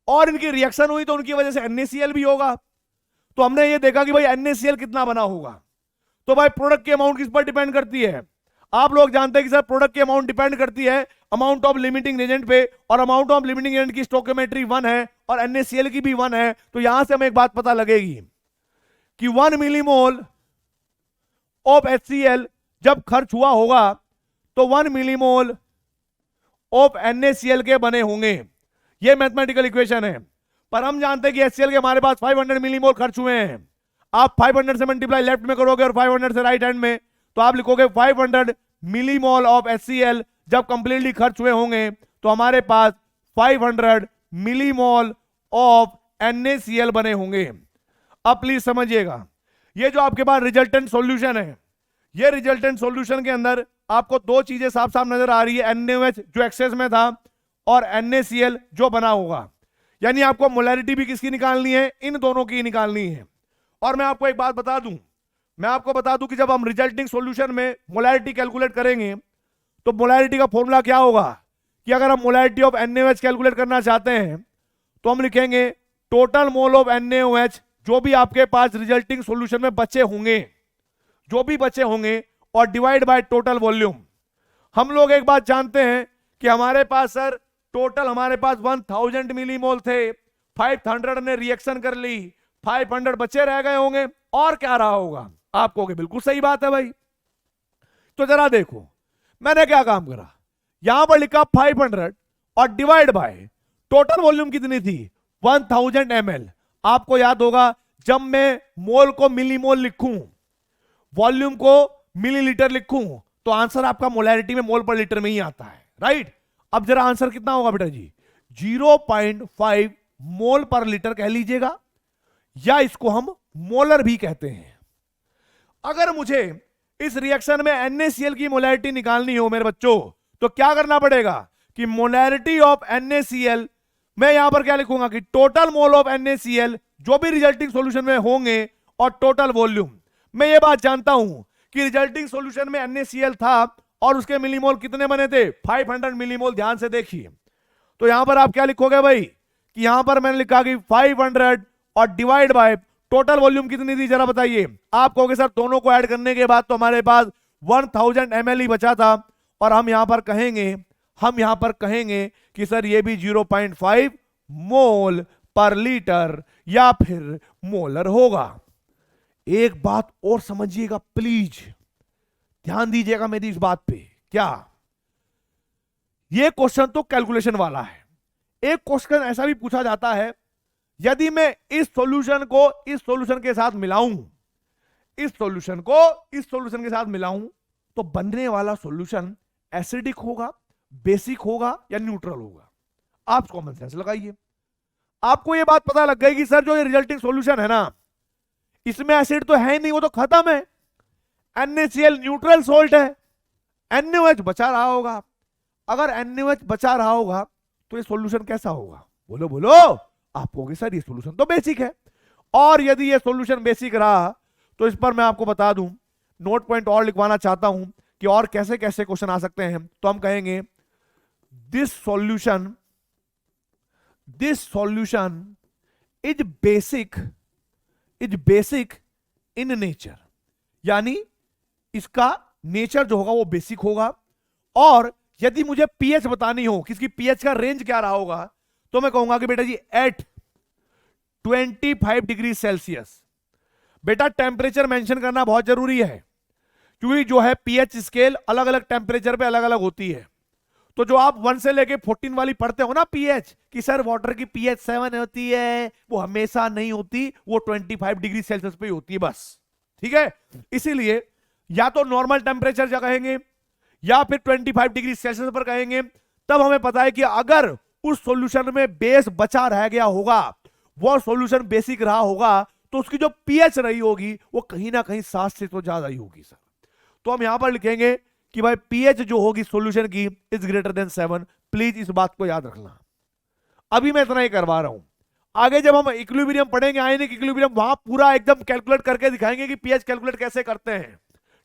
और इनकी रिएक्शन हुई तो उनकी वजह से NaCl भी होगा। तो हमने ये देखा कि भाई NaCl कितना बना होगा। तो भाई प्रोडक्ट की अमाउंट किस पर डिपेंड करती है, आप लोग जानते हैं कि सर प्रोडक्ट की अमाउंट डिपेंड करती है अमाउंट ऑफ लिमिटिंग एजेंट पे, और अमाउंट ऑफ लिमिटिंग एजेंट की स्टोइकियोमेट्री 1 है और NaCl की भी 1 है। तो यहां से हमें एक बात पता लगेगी कि 1 मिलीमोल ऑफ HCl जब खर्च हुआ होगा तो 1 मिलीमोल ऑफ NaCl के बने होंगे। यह मैथमेटिकल इक्वेशन है। पर हम जानते हैं कि HCl के हमारे पास 500 मिलीमोल खर्च हुए हैं। आप 500 से मल्टीप्लाई लेफ्ट में करोगे और 500 से राइट हैंड में, तो आप लिखोगे 500 मिलीमोल ऑफ HCl जब कंप्लीटली खर्च हुए होंगे तो हमारे पास 500 मिलीमोल ऑफ NaCl बने होंगे। अब प्लीज समझिएगा, ये जो आपके पास रिजल्टेंट सॉल्यूशन है, ये रिजल्टेंट सॉल्यूशन के अंदर आपको दो चीजें साफ साफ नजर आ रही है, NaOH जो एक्सेस में था और NaCl जो बना होगा, यानी आपको मोलैरिटी भी किसकी निकालनी है, इन दोनों की निकालनी है। और मैं आपको एक बात बता दूं कि जब हम रिजल्टिंग सॉल्यूशन में मोलैरिटी कैलकुलेट करेंगे तो मोलैरिटी का फॉर्मूला क्या होगा कि अगर हम मोलैरिटी ऑफ NaOH कैलकुलेट करना चाहते हैं तो हम लिखेंगे टोटल मोल ऑफ NaOH जो भी आपके पास रिजल्टिंग सॉल्यूशन में बचे होंगे और डिवाइड बाय टोटल वॉल्यूम। हम लोग एक बात जानते हैं कि हमारे पास सर टोटल 1000 मिलीमोल थे, 500 ने रिएक्शन कर ली, 500 बचे रह गए होंगे, और क्या रहा होगा। आप कहोगे बिल्कुल सही बात है भाई। तो जरा देखो मैंने क्या काम करा, यहां पर लिखा 500 और डिवाइड बाय टोटल वॉल्यूम कितनी थी 1000 ml। आपको याद होगा जब मैं मोल को मिलीमोल लिखूं, वॉल्यूम को मिलीलीटर लिखूं, तो आंसर आपका मोलैरिटी में मोल पर लीटर में ही आता है, राइट। अब जरा आंसर कितना होगा बेटा जी, 0.5 मोल पर लीटर कह लीजिएगा, या इसको हम मोलर भी कहते हैं। अगर मुझे इस रिएक्शन में NaCl की मोलैरिटी निकालनी हो मेरे बच्चों, तो क्या करना पड़ेगा कि मोलैरिटी ऑफ NaCl, मैं यहां पर क्या लिखूंगा कि टोटल मोल ऑफ NaCl जो भी रिजल्टिंग सॉल्यूशन में होंगे और टोटल वॉल्यूम। मैं ये बात जानता हूं कि रिजल्टिंग सॉल्यूशन में NaCl था और उसके मिलीमोल कितने बने थे 500 मिलीमोल। ध्यान से देखिए, तो यहां पर आप क्या लिखोगे भाई कि यहां पर मैंने लिखा कि 500 और डिवाइड बाय टोटल वॉल्यूम कितनी थी, जरा बताइए। आप कहोगे सर दोनों को ऐड करने के बाद तो हमारे पास 1000 ml ही बचा था, और हम यहां पर कहेंगे कि सर ये भी 0.5 मोल पर लीटर या फिर मोलर होगा। एक बात और समझिएगा प्लीज, ध्यान दीजिएगा मेरी इस बात पे। क्या ये क्वेश्चन तो कैलकुलेशन वाला है, एक क्वेश्चन ऐसा भी पूछा जाता है, यदि मैं इस सॉल्यूशन को इस सॉल्यूशन के साथ मिलाऊं, तो बनने वाला सॉल्यूशन एसिडिक होगा, बेसिक होगा या न्यूट्रल होगा। आप कॉमन सेंस लगाइए, आपको यह बात पता लग गई कि सर जो ये रिजल्टिंग सॉल्यूशन है ना, इसमें एसिड तो है ही नहीं, वो तो खत्म है। NaCl न्यूट्रल सोल्ट है, NaOH बचा रहा होगा। अगर NaOH बचा रहा होगा तो ये सॉल्यूशन कैसा होगा, बोलो बोलो। आप कहोगे सर ये सॉल्यूशन तो बेसिक है, और यदि ये सॉल्यूशन बेसिक रहा तो इस पर मैं आपको बता दूं, नोट पॉइंट और लिखवाना चाहता हूं कि और कैसे कैसे क्वेश्चन आ सकते हैं। तो हम कहेंगे this solution is basic in nature, यानी इसका नेचर जो होगा वो बेसिक होगा। और यदि मुझे पीएच बतानी हो कि इसकी पीएच का रेंज क्या रहा होगा, तो मैं कहूंगा कि बेटा जी एट 25 डिग्री सेल्सियस। बेटा टेम्परेचर मेंशन करना बहुत जरूरी है, क्योंकि जो है पीएच स्केल अलग अलग टेम्परेचर पे अलग अलग होती है। तो जो आप 1 से लेके 14 वाली पढ़ते हो ना पीएच, कि सर वाटर की पीएच 7 होती है, वो हमेशा नहीं होती, वो 25 डिग्री सेल्सियस पे ही होती है बस, ठीक है। इसीलिए या तो नॉर्मल टेम्परेचर जा कहेंगे या फिर 25 डिग्री सेल्सियस पर कहेंगे, तब हमें पता है कि अगर उस सॉल्यूशन में बेस बचा रह गया होगा, वो सॉल्यूशन बेसिक रहा होगा, तो उसकी जो पीएच रही होगी वो कहीं ना कहीं 7 से तो ज्यादा ही होगी सर। तो हम यहां पर लिखेंगे कि भाई पीएच जो होगी सॉल्यूशन की इज ग्रेटर देन 7। प्लीज इस बात को याद रखना। अभी मैं इतना ही करवा रहा हूं, आगे जब हम इक्विलिब्रियम पढ़ेंगे, आयनिक इक्विलिब्रियम, वहां पूरा एकदम कैलकुलेट करके दिखाएंगे कि पीएच कैलकुलेट कैसे करते हैं,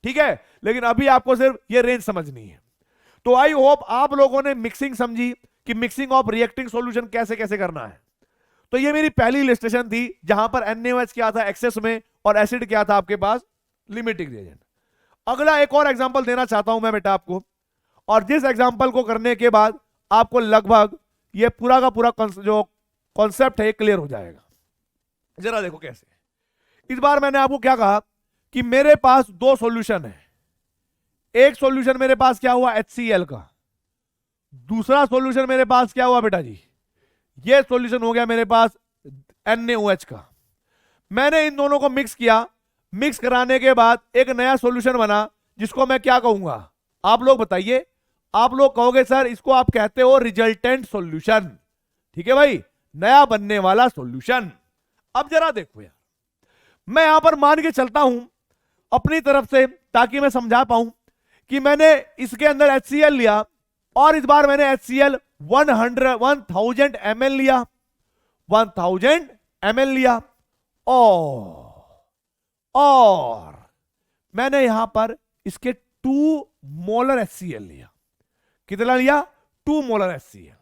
ठीक है। लेकिन अभी आपको सिर्फ ये रेंज समझनी है। तो आई होप आप लोगों ने मिक्सिंग समझी कि मिक्सिंग ऑफ रिएक्टिंग सॉल्यूशन कैसे कैसे करना है। तो ये मेरी पहली इलस्ट्रेशन थी, जहां पर NaOH क्या था एक्सेस में और एसिड क्या था आपके पास लिमिटिंग रिएजेंट। अगला एक और एग्जांपल देना चाहता हूं मैं बेटा आपको, और जिस एग्जांपल को करने के बाद आपको लगभग ये पूरा का पूरा जो कॉन्सेप्ट है क्लियर हो जाएगा। जरा देखो कैसे। इस बार मैंने आपको क्या कहा कि मेरे पास 2 सॉल्यूशन है। एक सॉल्यूशन मेरे पास क्या हुआ HCl का, दूसरा सॉल्यूशन मेरे पास क्या हुआ बेटा जी, ये सॉल्यूशन हो गया मेरे पास NaOH का। मैंने इन दोनों को मिक्स किया, मिक्स कराने के बाद एक नया सॉल्यूशन बना, जिसको मैं क्या कहूंगा, आप लोग बताइए। आप लोग कहोगे सर इसको आप कहते हो रिजल्टेंट सॉल्यूशन, ठीक है भाई, नया बनने वाला सॉल्यूशन। अब जरा देखो यार, मैं यहां पर मान के चलता हूं अपनी तरफ से, ताकि मैं समझा पाऊं कि मैंने इसके अंदर HCl लिया और इस बार मैंने HCl 1000 ml लिया, 1000 ml लिया, और मैंने यहां पर इसके 2 मोलर HCl लिया। कितना लिया? 2 मोलर HCl।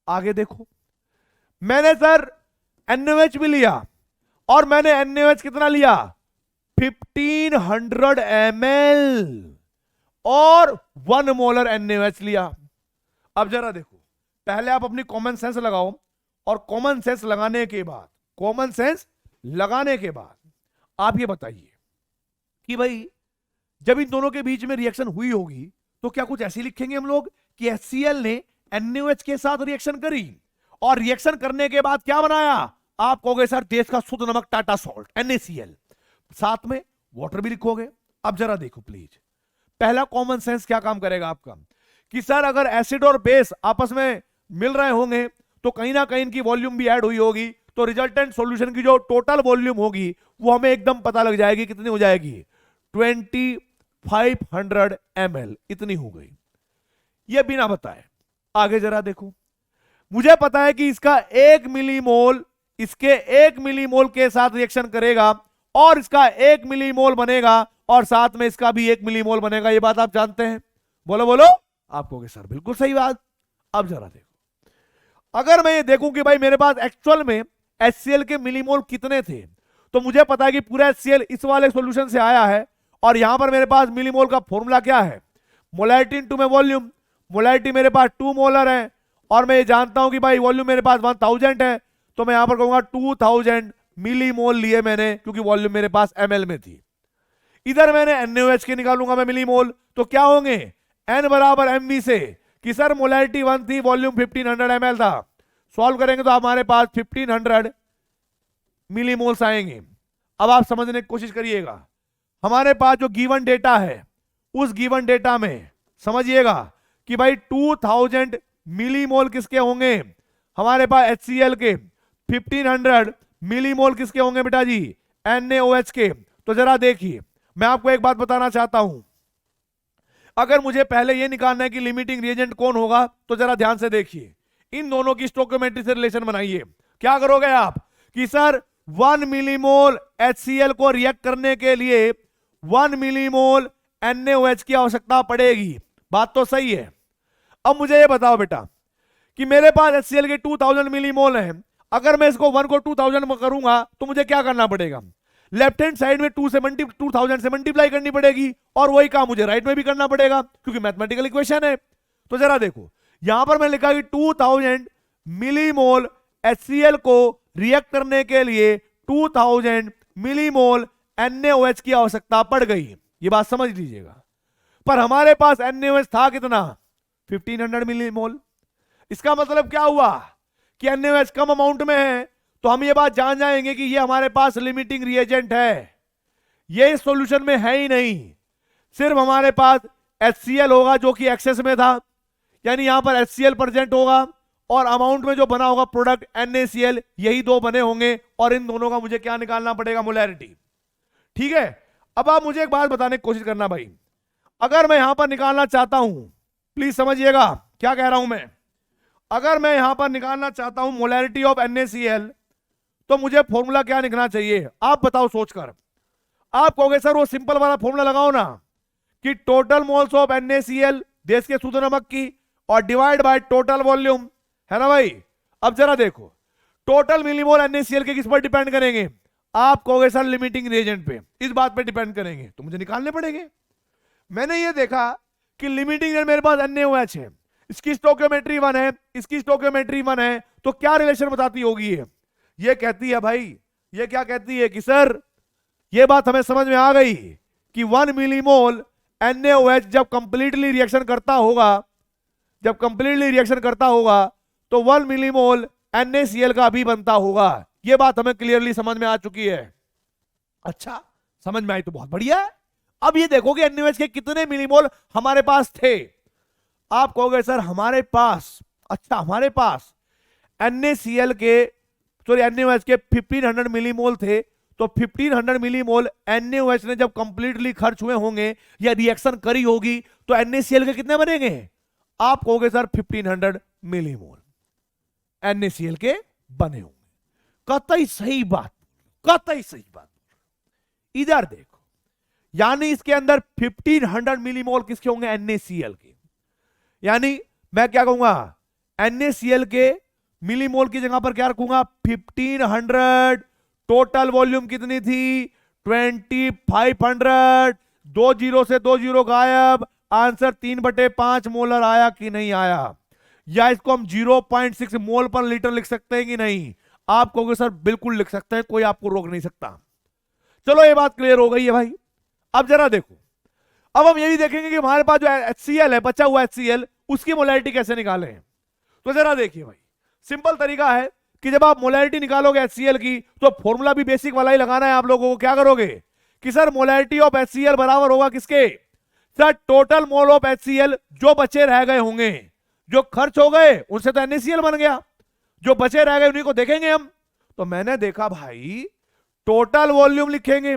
आगे देखो, मैंने सर NaOH भी लिया, और मैंने NaOH कितना लिया? 1500 ml और 1 मोलर NaOH लिया। अब जरा देखो, पहले आप अपनी कॉमन सेंस लगाओ, और कॉमन सेंस लगाने के बाद आप ये बताइए कि भाई जब इन दोनों के बीच में रिएक्शन हुई होगी तो क्या कुछ ऐसे लिखेंगे हम लोग कि HCl ने NaOH के साथ रिएक्शन करी, और रिएक्शन करने के बाद क्या बनाया? आप कहोगे सर देश का शुद्ध नमक टाटा सॉल्ट NaCl, साथ में वाटर भी लिखोगे। अब जरा देखो प्लीज, पहला कॉमन सेंस क्या काम करेगा आपका कि सर अगर एसिड और बेस आपस में मिल रहे होंगे तो कहीं ना कहीं इनकी वॉल्यूम भी ऐड हुई होगी, तो रिजल्टेंट सॉल्यूशन की जो टोटल वॉल्यूम होगी वो हमें एकदम पता लग जाएगी। कितनी हो जाएगी? 2500 ml, इतनी हो गई, ये बिना बताए। आगे जरा देखो, मुझे पता है कि इसका 1 मिलीमोल इसके 1 मिलीमोल के साथ रिएक्शन करेगा, और इसका 1 मिलीमोल बनेगा, और साथ में इसका भी 1 मिलीमोल बनेगा। ये बात आप जानते हैं? बोलो बोलो। आप कहोगे सर बिल्कुल सही बात। अब जरा देखो, अगर मैं ये देखूं कि भाई मेरे पास एक्चुअल में HCl के मिलीमोल कितने थे, तो मुझे पता है कि पूरा HCl इस वाले सॉल्यूशन से आया है, और यहां पर मेरे पास मिलीमोल का फॉर्मूला क्या है? मोलैरिटी इनटू में वॉल्यूम। मोलैरिटी मेरे पास 2 मोलर है, और मैं ये जानता हूं कि भाई वॉल्यूम मेरे पास 1000 है, तो मैं यहां पर कहूंगा 2000 मिलीमोल लिए मैंने, क्योंकि वॉल्यूम मेरे पास ml में थी। इधर मैंने NaOH के निकालूंगा मैं मिलीमोल, तो क्या होंगे? N बराबर mv से, कि सर मोलैरिटी 1 थी, वॉल्यूम 1500 ml था। सॉल्व करेंगे तो हमारे पास 1500 मिलीमोल्स आएंगे। अब आप समझने की कोशिश करिएगा, हमारे पास जो गिवन डेटा है उस गिवन डेटा में समझिएगा कि भाई 2000 मिलीमोल किसके होंगे? हमारे पास HCl के। 1500 मिलीमोल किसके होंगे बेटा जी? NaOH के। तो जरा देखिए, मैं आपको एक बात बताना चाहता हूं, अगर मुझे पहले यह निकालना है कि लिमिटिंग रिएजेंट कौन होगा, तो जरा ध्यान से देखिए, इन दोनों की स्टोइकियोमेट्री से रिलेशन बनाइए। क्या करोगे आप कि सर 1 मिलीमोल HCl को रिएक्ट करने के लिए 1 मिलीमोल NaOH की आवश्यकता पड़ेगी। बात तो सही है। अब मुझे ये बताओ बेटा कि मेरे पास HCl के 2000 मिलीमोल हैं, अगर मैं इसको 1 को 2000 में करूंगा तो मुझे क्या करना पड़ेगा? लेफ्ट हैंड साइड में 2000 से मल्टीप्लाई करनी पड़ेगी, और वही काम मुझे राइट में भी करना पड़ेगा, क्योंकि मैथमेटिकल इक्वेशन है। तो जरा देखो, यहां पर मैं लिखा कि 2000 मिलीमोल HCl को रिएक्ट करने के लिए 2000 मिलीमोल NaOH की आवश्यकता पड़ गई। ये बात समझ लीजिएगा। पर हमारे पास NaOH था कितना? 1500 मिलीमोल। इसका मतलब क्या हुआ कि NaOH कम अमाउंट में है, तो हम ये बात जान जाएंगे कि ये हमारे पास लिमिटिंग रिएजेंट है। ये इस सॉल्यूशन में है ही नहीं, सिर्फ हमारे पास HCl होगा जो कि एक्सेस में था, यानी यहां पर HCl प्रेजेंट होगा, और अमाउंट में जो बना होगा प्रोडक्ट NaCl, यही दो बने होंगे, और इन दोनों का मुझे क्या निकालना पड़ेगा? मोलैरिटी। ठीक है। अब आप मुझे एक बात बताने की कोशिश करना भाई, अगर मैं यहां पर निकालना चाहता हूं, प्लीज समझिएगा क्या कह रहा हूं मैं, अगर मैं यहां पर निकालना चाहता हूं मोलैरिटी ऑफ NaCl, तो मुझे फॉर्मूला क्या लिखना चाहिए? आप बताओ सोचकर। आप कहोगे सर वो सिंपल वाला फॉर्मूला लगाओ ना, कि टोटल मोल्स ऑफ NaCl देश के शुद्ध नमक की, और डिवाइड बाय टोटल वॉल्यूम, है ना भाई? अब जरा देखो, टोटल मिलीमोल NaCl के किस पर डिपेंड करेंगे? आप कहोगे सर लिमिटिंग रिएजेंट पे, इस बात पे डिपेंड करेंगे, तो मुझे निकालने पड़ेंगे। मैंने ये देखा कि लिमिटिंग रिएजेंट मेरे पास NaOH है, इसकी स्टोइकियोमेट्री 1 है, इसकी स्टोइकियोमेट्री 1 है, तो क्या रिलेशन बताती होगी ये कहती है भाई, ये क्या कहती है कि सर ये बात हमें समझ में आ गई कि 1 मिलीमोल NaOH जब कंप्लीटली रिएक्शन करता होगा, तो 1 मिलीमोल NaCl का भी बनता होगा। ये बात हमें क्लियरली समझ में आ चुकी है। अच्छा, समझ में आई तो बहुत बढ़िया है। अब ये देखो कि NaOH के कितने मिलीमोल हमारे पास थे। आप कहोगे सर हमारे पास NaCl के NaOH के 1500 मिलीमोल थे, तो 1500 मिलीमोल NaOH ने जब कंप्लीटली खर्च हुए होंगे या रिएक्शन करी होगी, तो NaCl के कितने बनेंगे? आप कहोगे सर 1500 मिलीमोल NaCl के बने होंगे। कतई सही बात, कतई सही बात। इधर देखो, यानी इसके अंदर 1500 मिलीमोल किसके होंगे? NaCl के। यानी मैं क्या कहूंगा, NaCl के मिलीमोल की जगह पर क्या रखूंगा? 1500। टोटल वॉल्यूम कितनी थी? 2500। 2 जीरो से 2 जीरो गायब। आंसर 3/5 मोलर आया कि नहीं आया? या इसको हम 0.6 मोल पर लीटर लिख सकते हैं कि नहीं? आप कहोगे सर बिल्कुल लिख सकते हैं, कोई आपको रोक नहीं सकता। चलो ये बात क्लियर हो गई है भाई। अब जरा देखो, अब हम ये भी देखेंगे कि हमारे पास जो HCl है, बचा हुआ HCl, उसकी मोलैरिटी कैसे निकालें। तो जरा देखिए भाई, सिंपल तरीका है कि जब आप मोलैरिटी निकालोगे HCl की, तो फॉर्मूला भी बेसिक वाला ही लगाना है आप लोगों को। क्या करोगे कि सर मोलैरिटी ऑफ HCl बराबर होगा किसके? Sir total mole of HCl जो बचे रह गए होंगे, जो खर्च हो गए उनसे तो NaCl बन गया, जो बचे रह गए उन्हीं को देखेंगे हम। तो मैंने देखा भाई टोटल वॉल्यूम लिखेंगे।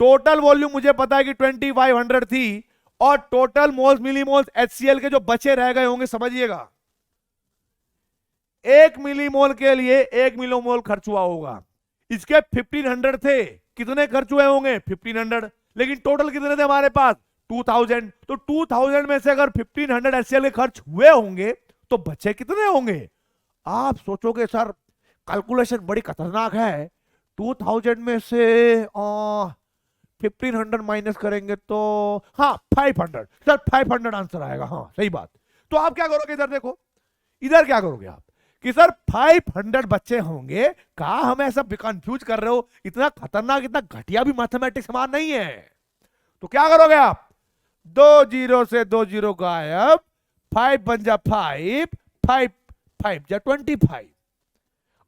टोटल वॉल्यूम मुझे पता है कि 2500 थी, और टोटल मोल्स मिलीमोल्स HCl के जो बचे रह गए होंगे, समझिएगा 1 मिलीमोल के लिए 1 मिलीमोल खर्च हुआ होगा। इसके 1500 थे, कितने खर्च हुए होंगे? 1500। लेकिन टोटल कितने थे हमारे पास? 2000। तो 2000 में से अगर 1500 HCl के खर्च हुए होंगे तो बचे कितने होंगे? आप सोचोगे सर कैलकुलेशन बड़ी खतरनाक है। 2000 में से 1500 माइनस करेंगे तो हाँ 500। सर 500 आंसर आएगा। हाँ सही बात। तो आप क्या करोगे? इधर देखो, इधर क्या करोगे आप कि सर 500 बच्चे होंगे। कहा हमें ऐसा कंफ्यूज कर रहे हो? इतना खतरनाक, इतना घटिया भी मैथमेटिक्स हमारा नहीं है। तो क्या करोगे आप? 2 जीरो से 2 जीरो गायब। 5 बन जा 5, 5 5 जा 25।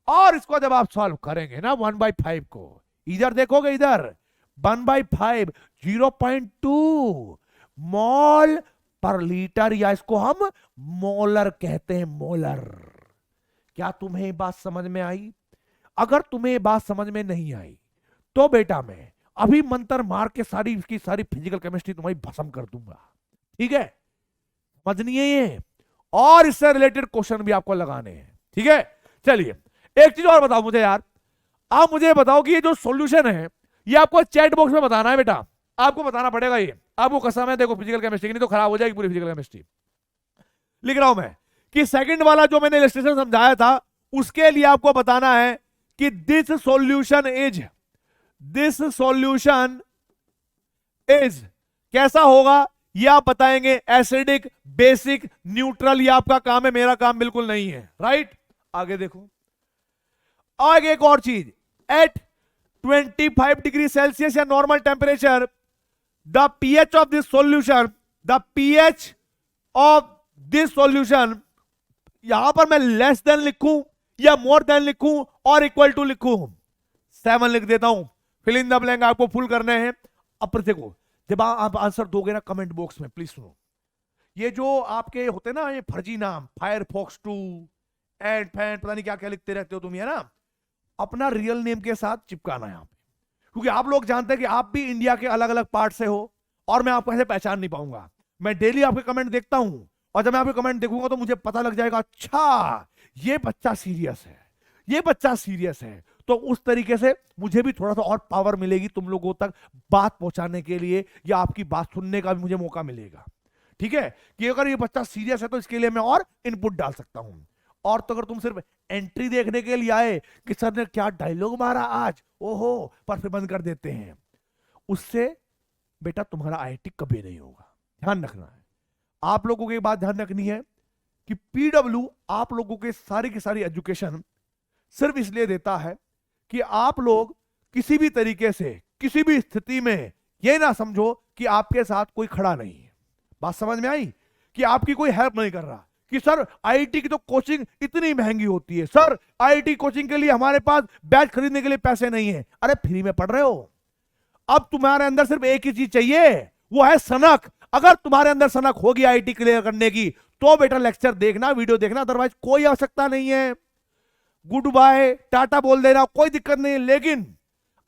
और इसको जब आप सॉल्व करेंगे ना 1/5 को, इधर देखोगे, इधर 1/5 0.2 मॉल पर लीटर, या इसको हम मोलर कहते हैं, मोलर। क्या तुम्हें ये बात समझ में आई? अगर तुम्हें ये बात समझ में नहीं आई तो बेटा मैं अभी मंत्र मार के सारी इसकी सारी फिजिकल केमिस्ट्री तुम्हारी भस्म कर दूंगा। ठीक है, समझनी है ये। और इससे रिलेटेड क्वेश्चन भी आपको लगाने हैं। ठीक है, चलिए एक चीज और बताओ मुझे यार। आप मुझे बताओ कि ये जो सॉल्यूशन है ये आपको चैट बॉक्स में बताना है बेटा, आपको बताना पड़ेगा। ये आपको कसम है, देखो फिजिकल केमिस्ट्री नहीं तो खराब हो जाएगी पूरी फिजिकल केमिस्ट्री। लिख रहा हूं मैं कि सेकंड वाला जो मैंने इलस्ट्रेशन समझाया था उसके लिए आपको बताना है कि दिस सॉल्यूशन इज कैसा होगा, ये आप बताएंगे। एसिडिक, बेसिक, न्यूट्रल, ये आपका काम है, मेरा काम बिल्कुल नहीं है। राइट, आगे देखो। आगे एक और चीज, एट 25 डिग्री सेल्सियस या normal temperature the pH of this solution, the pH of this solution, यहां पर मैं लेस देन लिखूं या मोर देन लिखूं और इक्वल टू लिखूं? 7 लिख देता हूं। फिल इन द ब्लैंक आपको फुल करने हैं। अब देखो, जब आप आंसर दोगे ना कमेंट बॉक्स में, प्लीज सुनो, ये जो आपके होते ना ये फर्जी नाम, फायरफॉक्स 2 एंड फैन, पता नहीं क्या क्या लिखते रहते हो तुम, ये ना अपना रियल नेम के साथ चिपकाना है यहां पे, क्योंकि आप लोग जानते हैं कि आप भी इंडिया के अलग अलग पार्ट से हो और मैं आपको ऐसे पहचान नहीं पाऊंगा। मैं डेली आपके कमेंट देखता हूं और जब मैं आपके कमेंट देखूंगा तो मुझे पता लग जाएगा, अच्छा ये बच्चा सीरियस है, ये बच्चा सीरियस है। तो उस तरीके से मुझे भी थोड़ा सा और पावर मिलेगी तुम लोगों तक बात पहुंचाने के लिए, या आपकी बात सुनने का भी मुझे मौका मिलेगा। ठीक है, कि अगर ये बच्चा सीरियस है तो इसके लिए मैं और इनपुट डाल सकता हूं। और तो अगर तुम सिर्फ एंट्री देखने के लिए आए कि सर ने क्या डायलॉग मारा आज, ओहो, पर फिर बंद कर देते हैं, उससे बेटा तुम्हारा IIT कभी नहीं होगा। ध्यान रखना है आप लोगों को, एक बात ध्यान रखनी है कि PW आप लोगों के सारी की सारी एजुकेशन सिर्फ इसलिए देता है कि आप लोग किसी भी तरीके से किसी भी स्थिति में यह ना समझो कि आपके साथ कोई खड़ा नहीं है। बात समझ में आई? कि आपकी कोई हेल्प नहीं कर रहा, कि सर IIT की तो कोचिंग इतनी महंगी होती है, सर IIT कोचिंग के लिए हमारे पास बैच खरीदने के लिए पैसे नहीं है। अरे फ्री में पढ़ रहे हो। अब तुम्हारे अंदर सिर्फ एक ही चीज चाहिए, वो है सनक। अगर तुम्हारे अंदर सनक होगी IIT क्लियर करने की तो बेटा लेक्चर देखना, वीडियो देखना, अदरवाइज कोई आवश्यकता नहीं है। गुड बाय, टाटा बोल देना, कोई दिक्कत नहीं है। लेकिन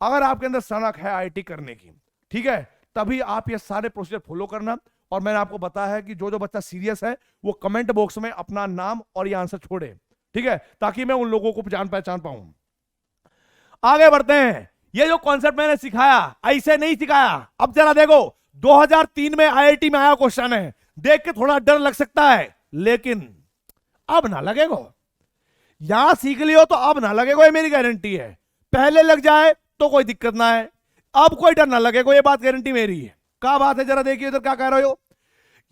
अगर आपके अंदर सनक है IIT करने की, ठीक है, तभी आप ये सारे प्रोसीजर फॉलो करना और मैंने आपको बताया है कि जो जो बच्चा सीरियस है वो कमेंट बॉक्स में अपना नाम और ये आंसर छोड़े, ठीक है, ताकि मैं उन लोगों को जान पहचान पाऊं। आगे बढ़ते हैं। ये जो कॉन्सेप्ट मैंने सिखाया ऐसे नहीं सिखाया। अब जरा देखो 2003 में आईआईटी में आया क्वेश्चन है, देख के थोड़ा डर लग सकता है, लेकिन अब ना लगेगा। यहां सीख लियो तो अब ना लगेगा, ये मेरी गारंटी है। पहले लग जाए तो कोई दिक्कत ना है, अब कोई डर ना लगेगा, ये बात गारंटी मेरी है। क्या बात है, जरा देखिए इधर क्या कह रहे हो।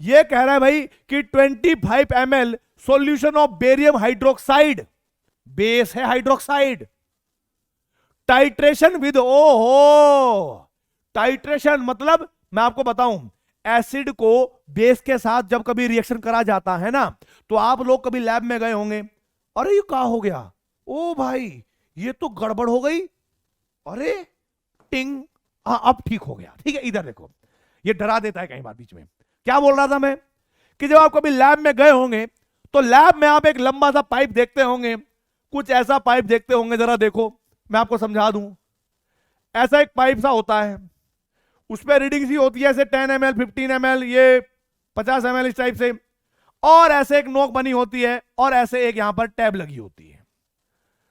ये कह रहा है भाई कि 25 ml solution of barium hydroxide, base है हाइड्रोक्साइड, टाइट्रेशन विद, ओहो टाइट्रेशन मतलब मैं आपको बताऊं, एसिड को बेस के साथ जब कभी रिएक्शन करा जाता है ना, तो आप लोग कभी लैब में गए होंगे, अरे ये क्या हो गया, ओ भाई ये तो गड़बड़ हो गई, अरे टिंग, हाँ अब ठीक हो गया, ठीक है। इधर देखो, ये डरा देता है कई बार बीच में। क्या बोल रहा था मैं कि जब आप कभी लैब में गए होंगे तो लैब में आप एक लंबा सा पाइप देखते होंगे, कुछ ऐसा पाइप देखते होंगे, जरा देखो मैं आपको समझा दूं। ऐसा एक पाइप सा होता है, उस पर रीडिंग सी होती है, ऐसे 10 ml 15 ml, ये 50 ml इस टाइप से, और ऐसे एक नोक बनी होती है, और ऐसे एक यहां पर टैब लगी होती है।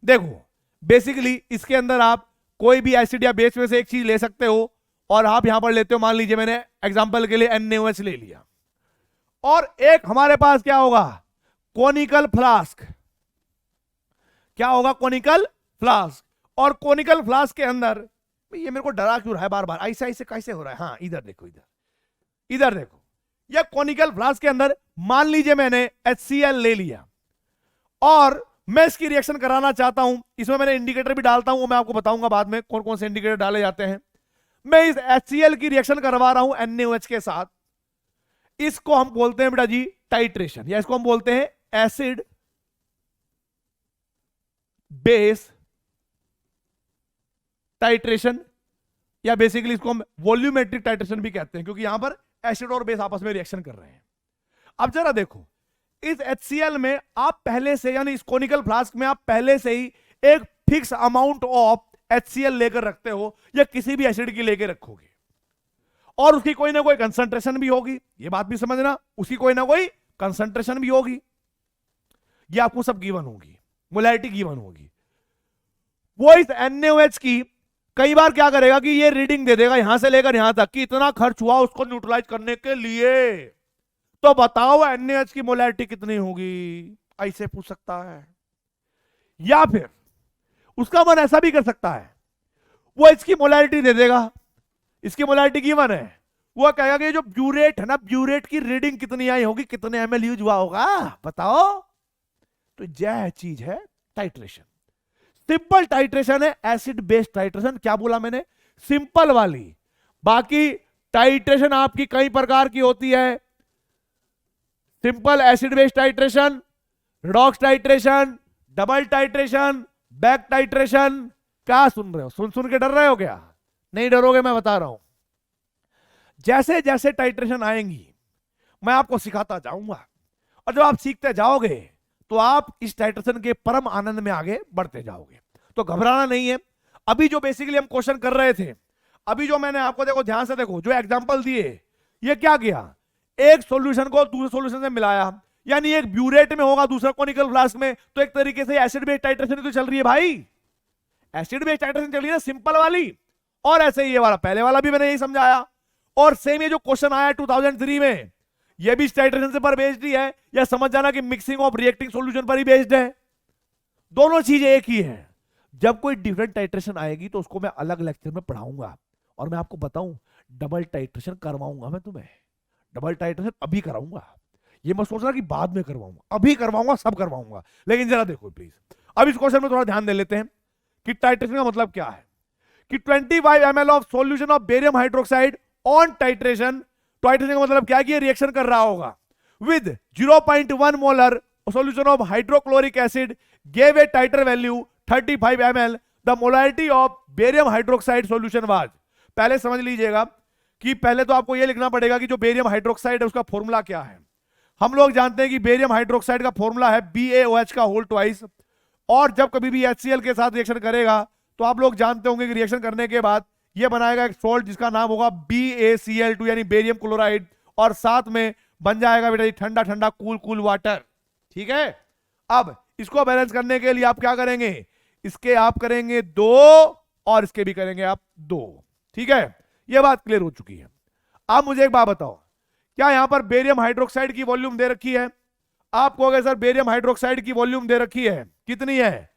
देखो बेसिकली इसके अंदर आप कोई भी एसिड या बेस में से एक चीज ले सकते हो, और आप यहां पर लेते हो, मान लीजिए मैंने एग्जांपल के लिए NaOH ले लिया, और एक हमारे पास क्या होगा, कोनिकल फ्लास्क। क्या होगा, कोनिकल फ्लास्क। और कोनिकल फ्लास्क के अंदर, ये मेरे को डरा क्यों रहा है बार बार, ऐसा ऐसे कैसे हो रहा है, हाँ इधर देखो, इधर देखो, ये कोनिकल फ्लास्क के अंदर मान लीजिए मैंने HCl ले लिया, और मैं इसकी रिएक्शन कराना चाहता हूं। इसमें मैंने इंडिकेटर भी डालता हूं, मैं आपको बताऊंगा बाद में कौन कौन से इंडिकेटर डाले जाते हैं। मैं इस HCl की रिएक्शन करवा रहा हूं NaOH के साथ। इसको हम बोलते हैं बेटा जी टाइट्रेशन, या इसको हम बोलते हैं एसिड बेस टाइट्रेशन, या बेसिकली इसको हम वॉल्यूमेट्रिक टाइट्रेशन भी कहते हैं, क्योंकि यहां पर एसिड और बेस आपस में रिएक्शन कर रहे हैं। अब जरा देखो, इस HCl में आप पहले से, यानी इस कोनिकल फ्लास्क में आप पहले से ही एक फिक्स अमाउंट ऑफ HCl लेकर रखते हो, या किसी भी एसिड की लेकर रखोगे, और उसकी कोई ना कोई कंसंट्रेशन भी होगी, ये बात भी समझना, उसकी कोई ना कोई कंसंट्रेशन भी होगी, ये आपको सब गिवन होगी, मोलैरिटी गिवन होगी। वो इस NaOH की कई बार क्या करेगा कि ये रीडिंग दे देगा यहां से लेकर यहां तक कि इतना खर्च हुआ उसको न्यूट्रलाइज करने के लिए, तो बताओ NaOH की मोलैरिटी कितनी होगी, ऐसे पूछ सकता है। या फिर उसका मन ऐसा भी कर सकता है, वो इसकी मोलैरिटी दे देगा, इसकी मोलैरिटी गिवन है, वो कहेगा कि जो ब्यूरेट है ना, ब्यूरेट की रीडिंग कितनी आई होगी, कितने ml यूज हुआ होगा, बताओ। तो यह चीज है टाइट्रेशन। सिंपल टाइट्रेशन है एसिड बेस्ड टाइट्रेशन। क्या बोला मैंने, सिंपल वाली। बाकी टाइट्रेशन आपकी कई प्रकार की होती है, simple acid based titration, redox titration, double titration, back titration. क्या सुन रहे हो, सुन के डर रहे हो क्या? नहीं डरोगे, मैं बता रहा हूं। जैसे जैसे टाइट्रेशन आएंगी मैं आपको सिखाता जाऊंगा, और जब आप सीखते जाओगे तो आप इस टाइट्रेशन के परम आनंद में आगे बढ़ते जाओगे। तो घबराना नहीं है। अभी जो बेसिकली हम क्वेश्चन कर रहे थे, अभी जो मैंने आपको, देखो ध्यान से देखो, जो एग्जांपल दिए, ये क्या किया, एक सॉल्यूशन को दूसरे सॉल्यूशन से मिलाया, यानी एक ब्यूरेट में होगा दूसरा कोनिकल फ्लास्क में, तो एक तरीके से एसिड बेस्ड टाइट्रेशन तो चल रही है भाई, एसिड बेस्ड टाइट्रेशन चल रही है ना, सिंपल वाली। और ऐसे ही ये वाला, पहले वाला भी मैंने यही समझाया। और सेम ये जो क्वेश्चन आया 2003 में, ये भी टाइट्रेशन से पर बेस्ड ही है, या समझ जाना कि मिक्सिंग ऑफ रिएक्टिंग सॉल्यूशन पर ही बेस्ड है। दोनों चीजें एक ही है। जब कोई डिफरेंट टाइट्रेशन आएगी तो उसको मैं अलग लेक्चर में पढ़ाऊंगा, और मैं आपको बताऊं डबल टाइट्रेशन करवाऊंगा मैं तुम्हें। डबल टाइट्रेशन अभी कराऊंगा, ये मत सोचना कि बाद में करवाऊंगा, अभी करवाऊंगा, सब करवाऊंगा। लेकिन जरा देखो प्लीज, अब इस क्वेश्चन में थोड़ा ध्यान दे लेते हैं कि टाइट्रेशन का मतलब क्या है। कि 25 ml of solution of barium hydroxide on titration, titration का मतलब क्या है कि ये रिएक्शन कर रहा होगा with 0.1 molar solution of hydrochloric acid gave a tighter value 35 ml, the molarity of barium hydroxide solution was। पहले समझ लीजिएगा कि पहले तो आपको यह लिखना पड़ेगा कि जो बेरियम हाइड्रोक्साइड है उसका फॉर्मूला क्या है। हम लोग जानते हैं कि बेरियम हाइड्रोक्साइड का फॉर्मूला है BaOH का होल ट्वाइस, और जब कभी भी HCl के साथ रिएक्शन करेगा तो आप लोग जानते होंगे कि रिएक्शन करने के बाद ये बनाएगा एक सॉल्ट जिसका नाम होगा BaCl2, यानी बेरियम क्लोराइड, और साथ में बन जाएगा बेटा ठंडा ठंडा कूल कूल वाटर। ठीक है, अब इसको बैलेंस करने के लिए आप क्या करेंगे, इसके आप करेंगे 2 और इसके भी करेंगे आप 2। ठीक है, यह बात क्लियर हो चुकी है। आप मुझे एक बात बताओ, क्या यहां पर बेरियम हाइड्रोक्साइड की वॉल्यूम दे रखी है? आप कहोगे सर बेरियम हाइड्रोक्साइड की वॉल्यूम दे रखी है, कितनी है?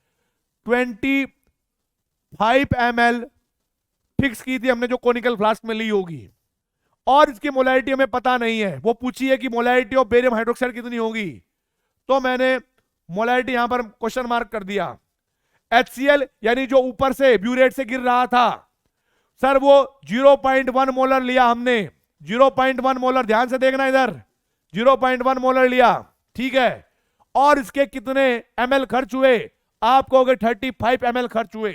25 ml फिक्स की थी हमने, जो कोनिकल फ्लास्क में ली होगी, और इसकी मोलैरिटी हमें पता नहीं है। वो पूछी है कि मोलैरिटी ऑफ बेरियम हाइड्रोक्साइड कितनी होगी, तो मैंने मोलैरिटी यहां पर क्वेश्चन मार्क कर दिया। HCl यानी जो ऊपर से ब्यूरेट से गिर रहा था सर, वो 0.1 मोलर लिया हमने, 0.1 मोलर, ध्यान से देखना इधर, 0.1 मोलर लिया। ठीक है, और इसके कितने ml खर्च हुए? आप कहोगे 35 ml खर्च हुए,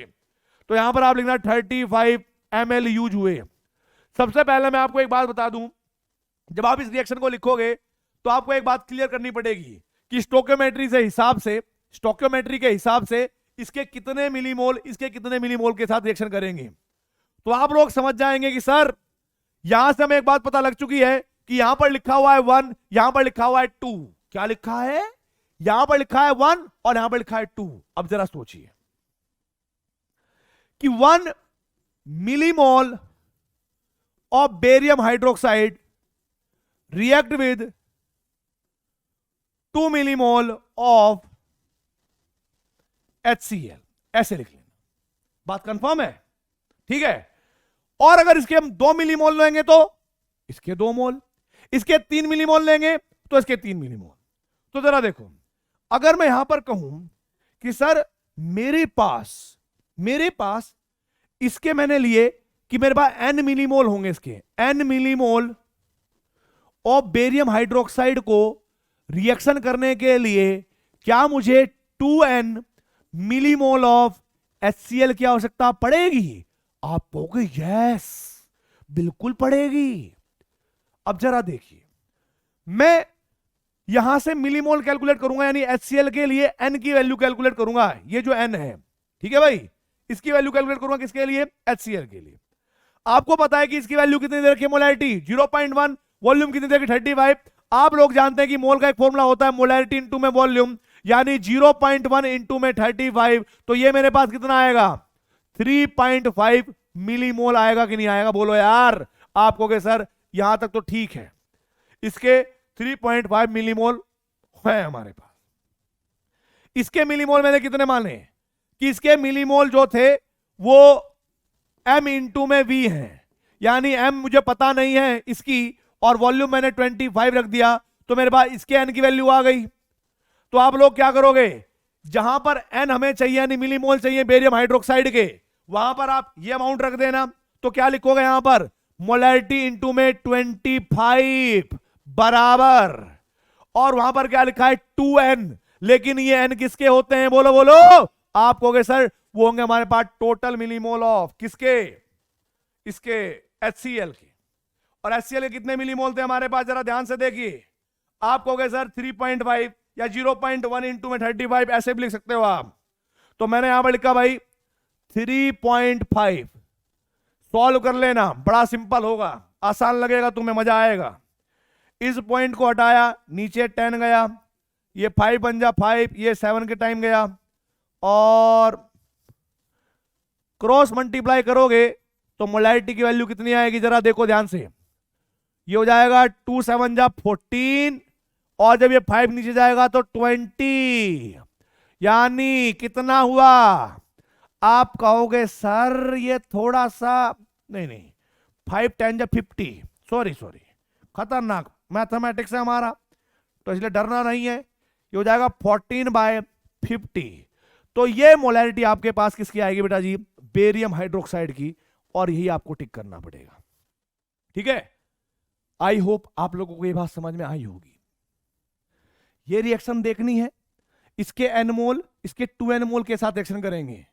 तो यहां पर आप लिखना 35 ml यूज हुए। सबसे पहले मैं आपको एक बात बता दूं, जब आप इस रिएक्शन को लिखोगे तो आपको एक बात क्लियर करनी पड़ेगी कि स्टोकियोमेट्री के हिसाब से इसके कितने मिलीमोल, इसके कितने मिलीमोल के साथ रिएक्शन करेंगे। तो आप लोग समझ जाएंगे कि सर यहां से हमें एक बात पता लग चुकी है कि यहां पर लिखा हुआ है 1, यहां पर लिखा हुआ है 2। क्या लिखा है? यहां पर लिखा है 1 और यहां पर लिखा है 2। अब जरा सोचिए कि 1 millimole of barium hydroxide react with 2 millimole of HCl, ऐसे लिख लेना। बात कंफर्म है? ठीक है, और अगर इसके हम 2 मिलीमोल लेंगे तो इसके 2 मोल, इसके 3 मिलीमोल लेंगे तो इसके 3 मिलीमोल। तो जरा देखो, अगर मैं यहां पर कहूं कि सर मेरे पास इसके मैंने लिए कि मेरे पास n मिलीमोल होंगे, इसके n millimole of barium hydroxide को रिएक्शन करने के लिए क्या मुझे 2n मिलीमोल ऑफ HCl की आवश्यकता पड़ेगी? आप कहोगे यस, बिल्कुल पड़ेगी। अब जरा देखिए, मैं यहां से मिलीमोल कैलकुलेट करूंगा, यानी HCl के लिए n की वैल्यू कैलकुलेट करूंगा, ये जो n है, ठीक है भाई, इसकी वैल्यू कैलकुलेट करूंगा किसके लिए? HCl के लिए। आपको पता है कि इसकी वैल्यू कितनी दे रखी है? मोलैरिटी 0.1, वॉल्यूम कितनी दे रखी? 35। आप लोग जानते हैं कि मोल का एक फॉर्मूला होता है मोलैरिटी इनटू में वॉल्यूम, यानी 0.1 इनटू में 35, तो ये मेरे पास कितना आएगा? 3.5 मिलीमोल आएगा कि नहीं आएगा? बोलो यार। आप कहोगे सर यहां तक तो ठीक है, इसके 3.5 मिलीमोल है हमारे पास। इसके मिलीमोल मैंने कितने माने कि इसके मिलीमोल जो थे वो m इंटू में v है, यानी m मुझे पता नहीं है इसकी, और वॉल्यूम मैंने 25 रख दिया, तो मेरे पास इसके n की वैल्यू आ गई। तो आप लोग क्या करोगे, जहां पर n हमें चाहिए यानी मिलीमोल चाहिए बेरियम हाइड्रोक्साइड के, वहां पर आप ये अमाउंट रख देना। तो क्या लिखोगे यहां पर? मोलैरिटी इंटू में 25 बराबर, और वहां पर क्या लिखा है? 2n। लेकिन ये n किसके होते हैं? बोलो बोलो। आप कहोगे सर वो होंगे हमारे पास टोटल मिलीमोल ऑफ किसके? इसके HCl के। और HCl के कितने मिलीमोल थे हमारे पास? जरा ध्यान से देखिए। आप कहोगे सर 3.5 या 0.1 इंटू में 35, ऐसे भी लिख सकते हो आप। तो मैंने यहां पर लिखा भाई 3.5। सॉल्व कर लेना, बड़ा सिंपल होगा, आसान लगेगा तुम्हें, मजा आएगा। इस पॉइंट को हटाया, नीचे 10 गया, ये 5 बन जा 5, ये 7 के टाइम गया, और क्रॉस मल्टीप्लाई करोगे तो मोलैरिटी की वैल्यू कितनी आएगी? जरा देखो ध्यान से, ये हो जाएगा 2 7 जा 14, और जब ये 5 नीचे जाएगा तो 20, यानी कितना हुआ? आप कहोगे सर ये थोड़ा सा नहीं 5 10 जा 50, सॉरी खतरनाक मैथमेटिक्स है हमारा, तो इसलिए डरना नहीं है। ये हो जाएगा 14/50। तो ये मोलैरिटी आपके पास किसकी आएगी बेटा जी? बेरियम हाइड्रोक्साइड की, और यही आपको टिक करना पड़ेगा। ठीक है, आई होप आप लोगों को ये बात समझ में आई होगी। ये रिएक्शन देखनी है, इसके n मोल इसके 2n मोल के साथ एक्शन करेंगे,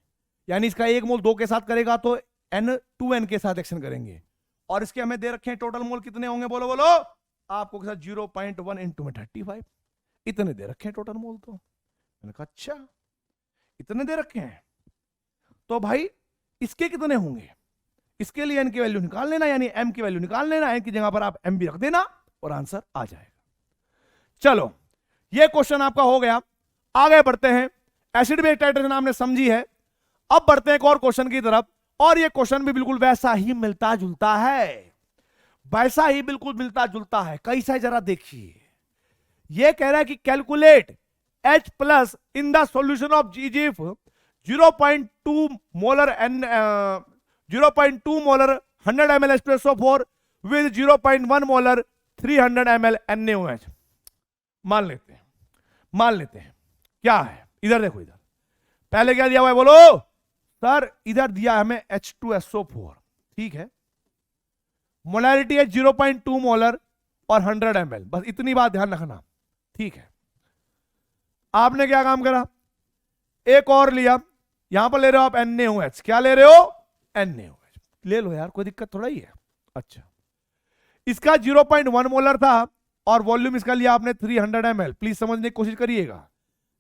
यानी इसका 1 मोल 2 के साथ करेगा तो n 2n के साथ एक्शन करेंगे, और इसके हमें दे रखे हैं टोटल मोल कितने होंगे? बोलो बोलो। आपको के साथ 0.1 इंटू में 35, इतने दे रखे हैं टोटल मोल। तो मैंने कहा अच्छा इतने दे रखे हैं, तो भाई इसके कितने होंगे? इसके लिए n की वैल्यू निकाल लेना, यानी m की वैल्यू निकाल लेना, n की जगह पर आप m भी रख देना, और आंसर आ जाएगा। चलो, ये क्वेश्चन आपका हो गया। आगे बढ़ते हैं। एसिड बेस टाइट्रेशन आपने समझी है। अब बढ़ते हैं एक और क्वेश्चन की तरफ, और ये क्वेश्चन भी बिल्कुल वैसा ही मिलता जुलता है, वैसा ही बिल्कुल मिलता जुलता है। कैसा है जरा देखिए। ये कह रहा है कि calculate H plus in the solution of GGF 0.2 molar 0.2 molar 100 ml H2SO4 with 0.1 molar 300 ml NaOH। मान लेते हैं क्या है। इधर देखो, इधर पहले क्या दिया हुआ है बोलो सर। इधर दिया हमें H2SO4, ठीक है। मोलैरिटी है 0.2 मोलर और 100 ml, बस इतनी बात ध्यान रखना, ठीक है। आपने क्या काम करा, एक और लिया, यहां पर ले रहे हो आप NaOH। क्या ले रहे हो? NaOH ले लो यार, कोई दिक्कत थोड़ा ही है। अच्छा, इसका 0.1 मोलर था और वॉल्यूम इसका लिया आपने 300 ml। प्लीज समझने की कोशिश करिएगा।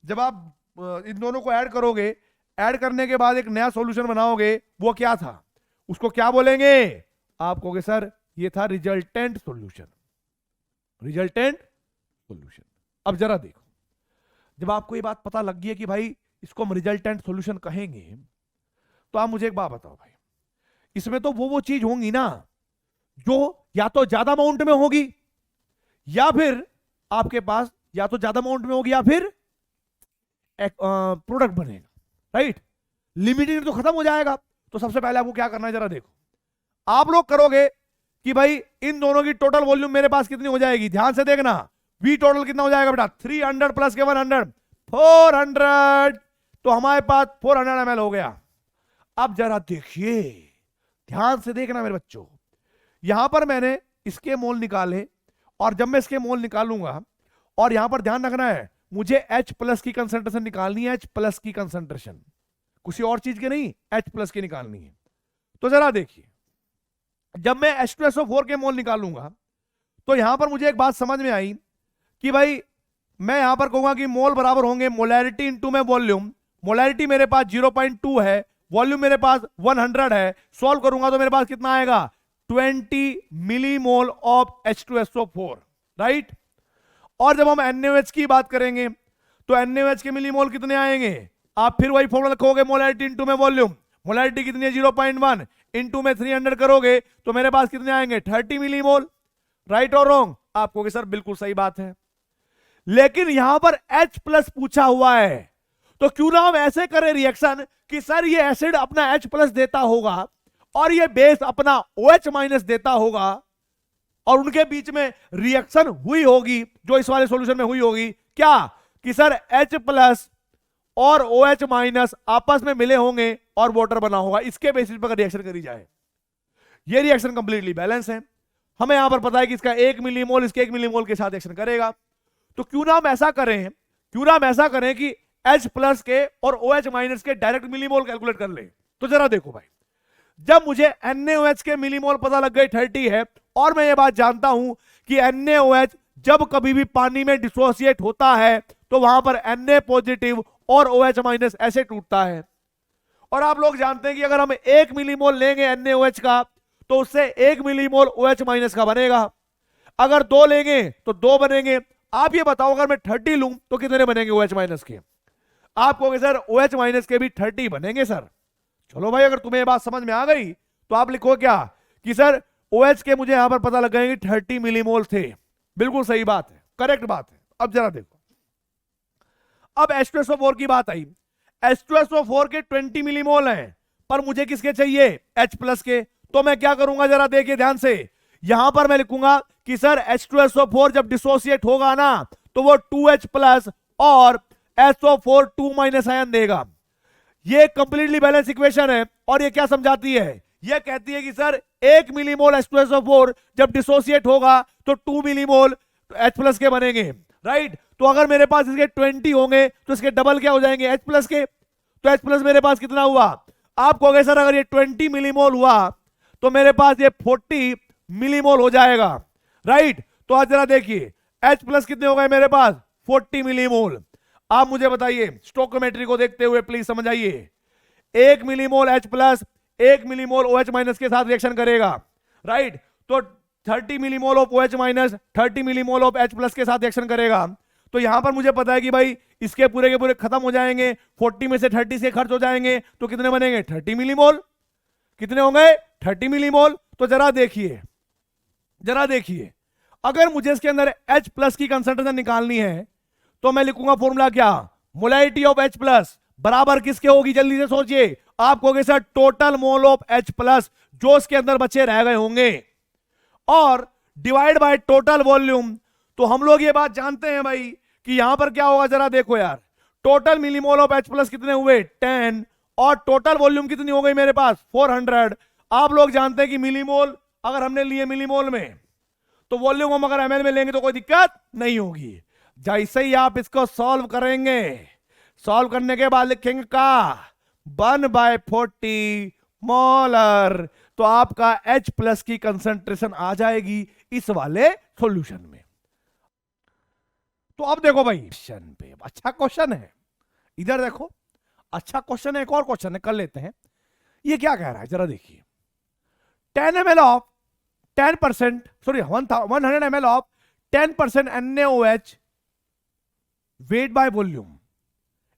जब आप इन दोनों को ऐड करोगे, ऐड करने के बाद एक नया सॉल्यूशन बनाओगे, वो क्या था, उसको क्या बोलेंगे? आप कहोगे सर ये था रिजल्टेंट सॉल्यूशन। Resultant solution. अब जरा देखो, जब आपको ये बात पता लग गई है कि भाई इसको हम रिजल्टेंट सॉल्यूशन कहेंगे, तो आप मुझे एक बात बताओ भाई, इसमें तो वो चीज होंगी ना जो या तो ज्यादा अमाउंट में होगी, या फिर आपके पास या तो ज्यादा अमाउंट में होगी, या फिर प्रोडक्ट बनेगा, राइट। लिमिटेड तो खत्म हो जाएगा। तो सबसे पहले आपको क्या करना है जरा देखो। आप लोग करोगे कि भाई इन दोनों की टोटल वॉल्यूम मेरे पास कितनी हो जाएगी, ध्यान से देखना। वी टोटल कितना हो जाएगा बेटा? 300 प्लस के 100 400। तो हमारे पास 400 ml हो गया। अब जरा देखिए, ध्यान से देखना मेरे बच्चों, यहां पर मैंने इसके मोल निकाले, और जब मैं इसके मोल निकालूंगा, और यहां पर ध्यान रखना है मुझे H प्लस की कंसंट्रेशन निकालनी है। H प्लस की कंसंट्रेशन, किसी और चीज की नहीं, H प्लस की निकालनी है। तो जरा देखिए, जब मैं H2SO4 के मोल निकालूंगा, तो यहां पर मुझे एक बात समझ में आई कि भाई मैं यहां पर कहूंगा कि मोल बराबर होंगे मोलैरिटी इंटू में वॉल्यूम। मोलैरिटी मेरे पास 0.2 है, वॉल्यूम मेरे पास 100 है। सॉल्व करूंगा तो मेरे पास कितना आएगा? 20 मिलीमोल ऑफ H2SO4, राइट। और जब हम NaOH की बात करेंगे, तो NaOH के मिलीमोल कितने आएंगे? आप फिर वही फॉर्मूला रखोगे, मोलैरिटी इंटू में वॉल्यूम। मोलैरिटी कितनी है? 0.1 इंटू में 300 करोगे तो मेरे पास कितने आएंगे? 30 मिलीमोल। राइट और रॉन्ग? आप कहोगे सर बिल्कुल सही बात है, लेकिन यहां पर H प्लस पूछा हुआ है, तो क्यों ना हम ऐसे करें रिएक्शन कि सर ये एसिड अपना H प्लस देता होगा और ये बेस अपना OH माइनस देता होगा, और उनके बीच में रिएक्शन हुई होगी जो इस वाले सॉल्यूशन में हुई होगी। क्या कि सर H प्लस और OH माइनस आपस में मिले होंगे और वाटर बना होगा। इसके बेसिस पर रिएक्शन करी जाए, ये रिएक्शन कंप्लीटली बैलेंस है। हमें यहां पर पता है कि इसका 1 मिलीमोल इसके 1 मिलीमोल के साथ रिएक्शन करेगा। तो क्यों ना हम ऐसा करें कि H प्लस के और OH माइनस के डायरेक्ट मिलीमोल कैलकुलेट कर ले। तो जरा देखो भाई, जब मुझे NaOH के मिलीमोल पता लग गए 30 है, और मैं ये बात जानता हूं कि NaOH जब कभी भी पानी में डिसोसिएट होता है तो वहां पर Na पॉजिटिव और OH माइनस ऐसे टूटता है। और आप लोग जानते हैं कि अगर हम 1 मिलीमोल लेंगे NaOH का, तो उससे 1 मिलीमोल OH माइनस का बनेगा। अगर 2 लेंगे तो 2 बनेंगे। आप ये बताओ, अगर मैं 30 लूं तो कितने बनेंगे OH माइनस के? आप कहोगे सर OH माइनस के भी 30 बनेंगे सर। चलो भाई, अगर तुम्हें ये बात समझ में आ गई तो आप लिखो क्या कि सर OH के मुझे यहां पर पता लग गए कि 30 मिलीमोल थे। बिल्कुल सही बात है, करेक्ट बात है। अब जरा देखो, अब H2SO4 की बात आई। H2SO4 के 20 मिलीमोल हैं, पर मुझे किसके चाहिए? H प्लस के। तो मैं क्या करूंगा जरा देखिए ध्यान से, यहां पर मैं लिखूंगा कि सर H2SO4 जब डिसोसिएट होगा ना, तो वो 2H प्लस और SO4 2 माइनस आयन देगा। ये कंप्लीटली बैलेंस इक्वेशन है। और ये क्या समझाती है? ये कहती है कि सर 1 मिलीमोल H2SO4 जब डिसोसिएट होगा तो 2 मिलीमोल H प्लस के बनेंगे, राइट। तो अगर मेरे पास इसके 20 होंगे तो इसके डबल क्या हो जाएंगे? H प्लस के। तो H प्लस मेरे पास कितना हुआ? आप कहोगे सर अगर ये 20 मिलीमोल हुआ तो मेरे पास ये 40 मिलीमोल हो जाएगा, राइट। तो आज जरा देखिए, H प्लस कितने हो गए मेरे पास? 40 मिलीमोल। आप मुझे बताइए, स्टोइकोमेट्री को देखते हुए प्लीज समझाइए। 1 millimole H plus 1 millimole OH minus के साथ रिएक्शन करेगा, राइट। तो 30 millimole of OH minus 30 millimole of H plus के साथ रिएक्शन करेगा। तो यहां पर मुझे पता है कि भाई इसके पूरे के पूरे खत्म हो जाएंगे, 40 में से 30 से खर्च हो जाएंगे, तो कितने बनेंगे 30 मिलीमोल। कितने हो गए 30 मिलीमोल। तो जरा देखिए, जरा देखिए, अगर मुझे इसके अंदर H प्लस की कंसंट्रेशन निकालनी है तो मैं लिखूंगा फॉर्मूला क्या, मोलारिटी ऑफ H प्लस बराबर किसके होगी, जल्दी से सोचिए। आप कहोगे sir total mole of H plus जो इसके अंदर बचे रह गए होंगे, और डिवाइड बाय टोटल वॉल्यूम। तो हम लोग ये बात जानते हैं भाई कि यहां पर क्या होगा, जरा देखो यार, total millimole of H plus कितने हुए 10, और टोटल वॉल्यूम कितनी हो गई मेरे पास 400। आप लोग जानते हैं कि मिलीमोल अगर हमने लिए मिलीमोल में, तो वॉल्यूम हम अगर ml में लेंगे तो कोई दिक्कत नहीं होगी। जैसे ही आप इसको सॉल्व करेंगे, सॉल्व करने के बाद लिखेंगे का 1/40 मोलर, तो आपका H प्लस की कंसंट्रेशन आ जाएगी इस वाले सॉल्यूशन में। तो अब देखो भाई क्वेश्चन पे, अच्छा क्वेश्चन है, इधर देखो अच्छा क्वेश्चन है। एक और क्वेश्चन है, कर लेते हैं। ये क्या कह रहा है जरा देखिए, 10 ml of 10%, sorry 100 ml of 10% NaOH weight by volume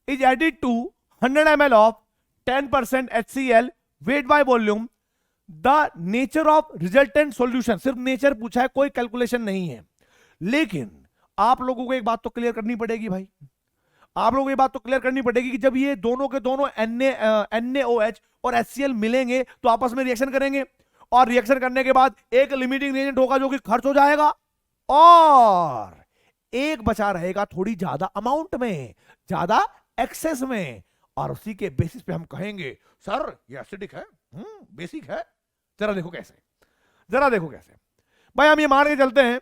is added to 100 ml of 10% HCl weight by volume. The nature of resultant solution, सिर्फ नेचर पूछा है, कोई कैलकुलेशन नहीं है। लेकिन आप लोगों को एक बात तो क्लियर करनी पड़ेगी भाई, आप लोगों को ये बात तो क्लियर करनी पड़ेगी कि जब ये दोनों के दोनों NaOH और HCl मिलेंगे तो आपस में रिएक्शन करेंगे, और रिएक्शन करने के बाद एक लिमिटिंग रिएजेंट होगा जो कि खर्च हो जाएगा, और एक बचा रहेगा थोड़ी ज्यादा अमाउंट में, ज्यादा एक्सेस में, और उसी के बेसिस पे हम कहेंगे सर ये एसिडिक है, बेसिक है। जरा देखो कैसे, जरा देखो कैसे भाई। हम ये मान के चलते हैं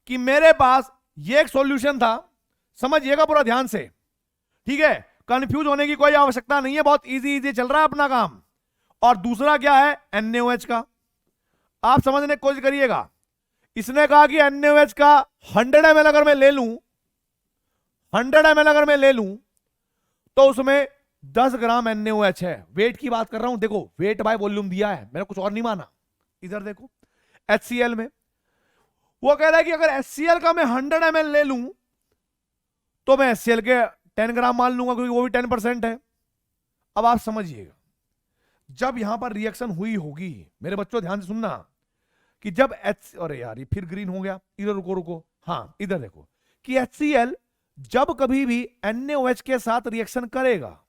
कि मेरे पास ये एक सॉल्यूशन था, समझिएगा पूरा ध्यान से, ठीक है, कंफ्यूज होने की कोई आवश्यकता नहीं है, बहुत इजी चल रहा है अपना काम। और दूसरा क्या है NaOH का, आप समझने की कोशिश करिएगा। इसने कहा कि NaOH का 100 ml अगर मैं ले लूं, 100 ml अगर मैं ले लूं तो उसमें 10 ग्राम NaOH है। वेट की बात कर रहा हूं, देखो वेट बाय वॉल्यूम दिया है, मैंने कुछ और नहीं माना। इधर देखो HCl में वो कह रहा है कि अगर HCl का मैं 100 ml ले लूं तो मैं HCl के 10 ग्राम मान लूंगा, क्योंकि वो भी 10% है। अब आप समझिएगा, जब यहां पर रिएक्शन हुई होगी, मेरे बच्चों ध्यान से सुनना, कि जब अरे यार ये फिर ग्रीन हो गया, इधर रुको रुको, हाँ इधर देखो कि HCl जब कभी भी NaOH के साथ रिएक्शन करेगा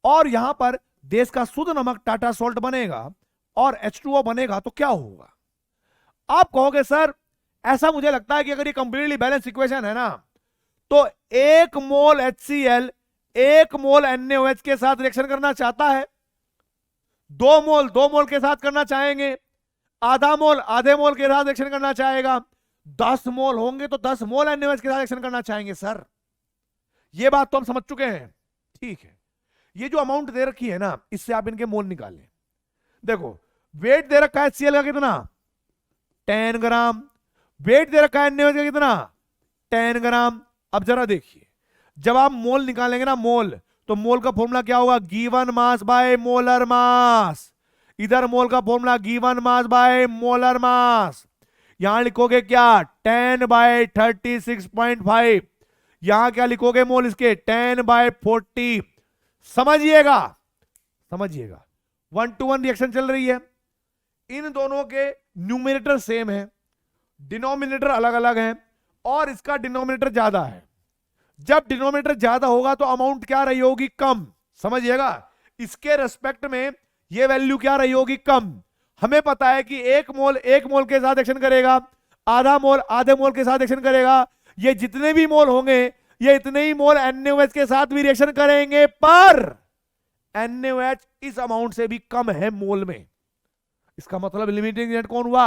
और यहां पर देश का शुद्ध नमक टाटा सॉल्ट बनेगा और H2O बनेगा, तो क्या होगा। आप कहोगे सर ऐसा मुझे लगता है कि अगर ये कंप्लीटली बैलेंस इक्वेशन है ना, तो 1 मोल HCl 1 मोल NaOH के साथ रिएक्शन करना चाहता है, 2 मोल के साथ करना चाहेंगे, आधा मोल आधे मोल के साथ रिएक्शन करना चाहेगा, 10 मोल होंगे तो 10 मोल NaOH के साथ रिएक्शन करना चाहेंगे। सर ये बात तो हम समझ चुके हैं, ठीक है। ये जो अमाउंट दे रखी है ना, इससे आप इनके मोल निकालें। देखो वेट दे रखा है HCl का कितना 10 ग्राम, वेट दे रखा है NaOH का कितना 10 ग्राम। अब जरा देखिए, जब आप मोल निकालेंगे ना मोल, तो मोल का फॉर्मूला क्या होगा, given mass by molar mass. इधर मोल का formula given mass by molar mass. यहां लिखोगे क्या 10/36.5, यहां क्या लिखोगे मोल इसके 10/40। समझिएगा, समझिएगा 1-to-1 रिएक्शन चल रही है, इन दोनों के न्यूमरेटर सेम है, डिनोमिनेटर अलग अलग है, और इसका डिनोमिनेटर ज्यादा है। जब डिनोमिनेटर ज्यादा होगा तो अमाउंट क्या रही होगी, कम। समझिएगा, इसके रेस्पेक्ट में ये वैल्यू क्या रही होगी, कम। हमें पता है कि 1 मोल के साथ एक्शन करेगा, आधा मोल आधे मोल के साथ एक्शन करेगा। ये जितने भी मोल होंगे ये इतने ही मोल NaOH के साथ भी रिएक्शन करेंगे, पर NaOH इस अमाउंट से भी कम है मोल में। इसका मतलब लिमिटिंग रिएजेंट कौन हुआ,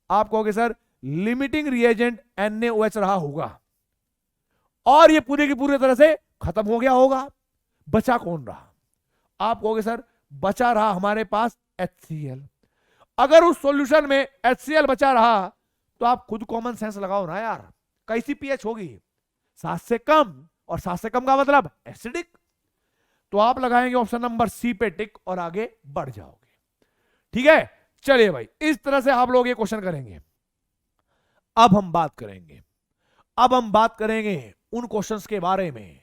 आप कहोगे सर लिमिटिंग रिएजेंट NaOH रहा होगा, और ये पूरी की पूरी तरह से खत्म हो गया होगा। बचा कौन रहा, आप कहोगे सर बचा रहा हमारे पास HCl। अगर उस सॉल्यूशन में HCl बचा रहा तो आप खुद कॉमन सेंस लगाओ ना यार, कैसी pH होगी 7 से कम, और 7 से कम का मतलब एसिडिक। तो आप लगाएंगे ऑप्शन नंबर सी पे टिक और आगे बढ़ जाओगे, ठीक है। चलिए भाई, इस तरह से आप लोग ये क्वेश्चन करेंगे। अब हम बात करेंगे उन क्वेश्चंस के बारे में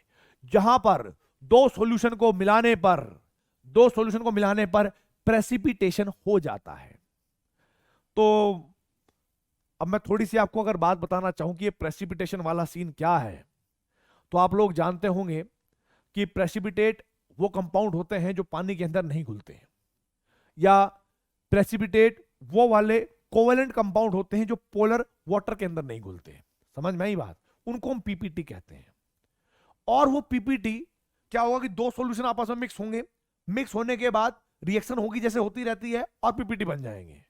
जहां पर दो सॉल्यूशन को मिलाने पर प्रेसिपिटेशन हो जाता है। तो अब मैं थोड़ी सी आपको अगर बात बताना चाहूं कि ये प्रेसिपिटेशन वाला सीन क्या है, तो आप लोग जानते होंगे कि प्रेसिपिटेट वो कंपाउंड होते हैं जो पानी के अंदर नहीं घुलते हैं, या प्रेसिपिटेट वो वाले कोवेलेंट कंपाउंड होते हैं जो पोलर वाटर के अंदर नहीं घुलते हैं। समझ में आई बात? उनको हम पीपीटी कहते हैं। और वो पीपीटी क्या होगा कि दो सॉल्यूशन आपस में मिक्स होंगे, मिक्स होने के बाद रिएक्शन होगी जैसे होती रहती है और पीपीटी बन जाएंगे।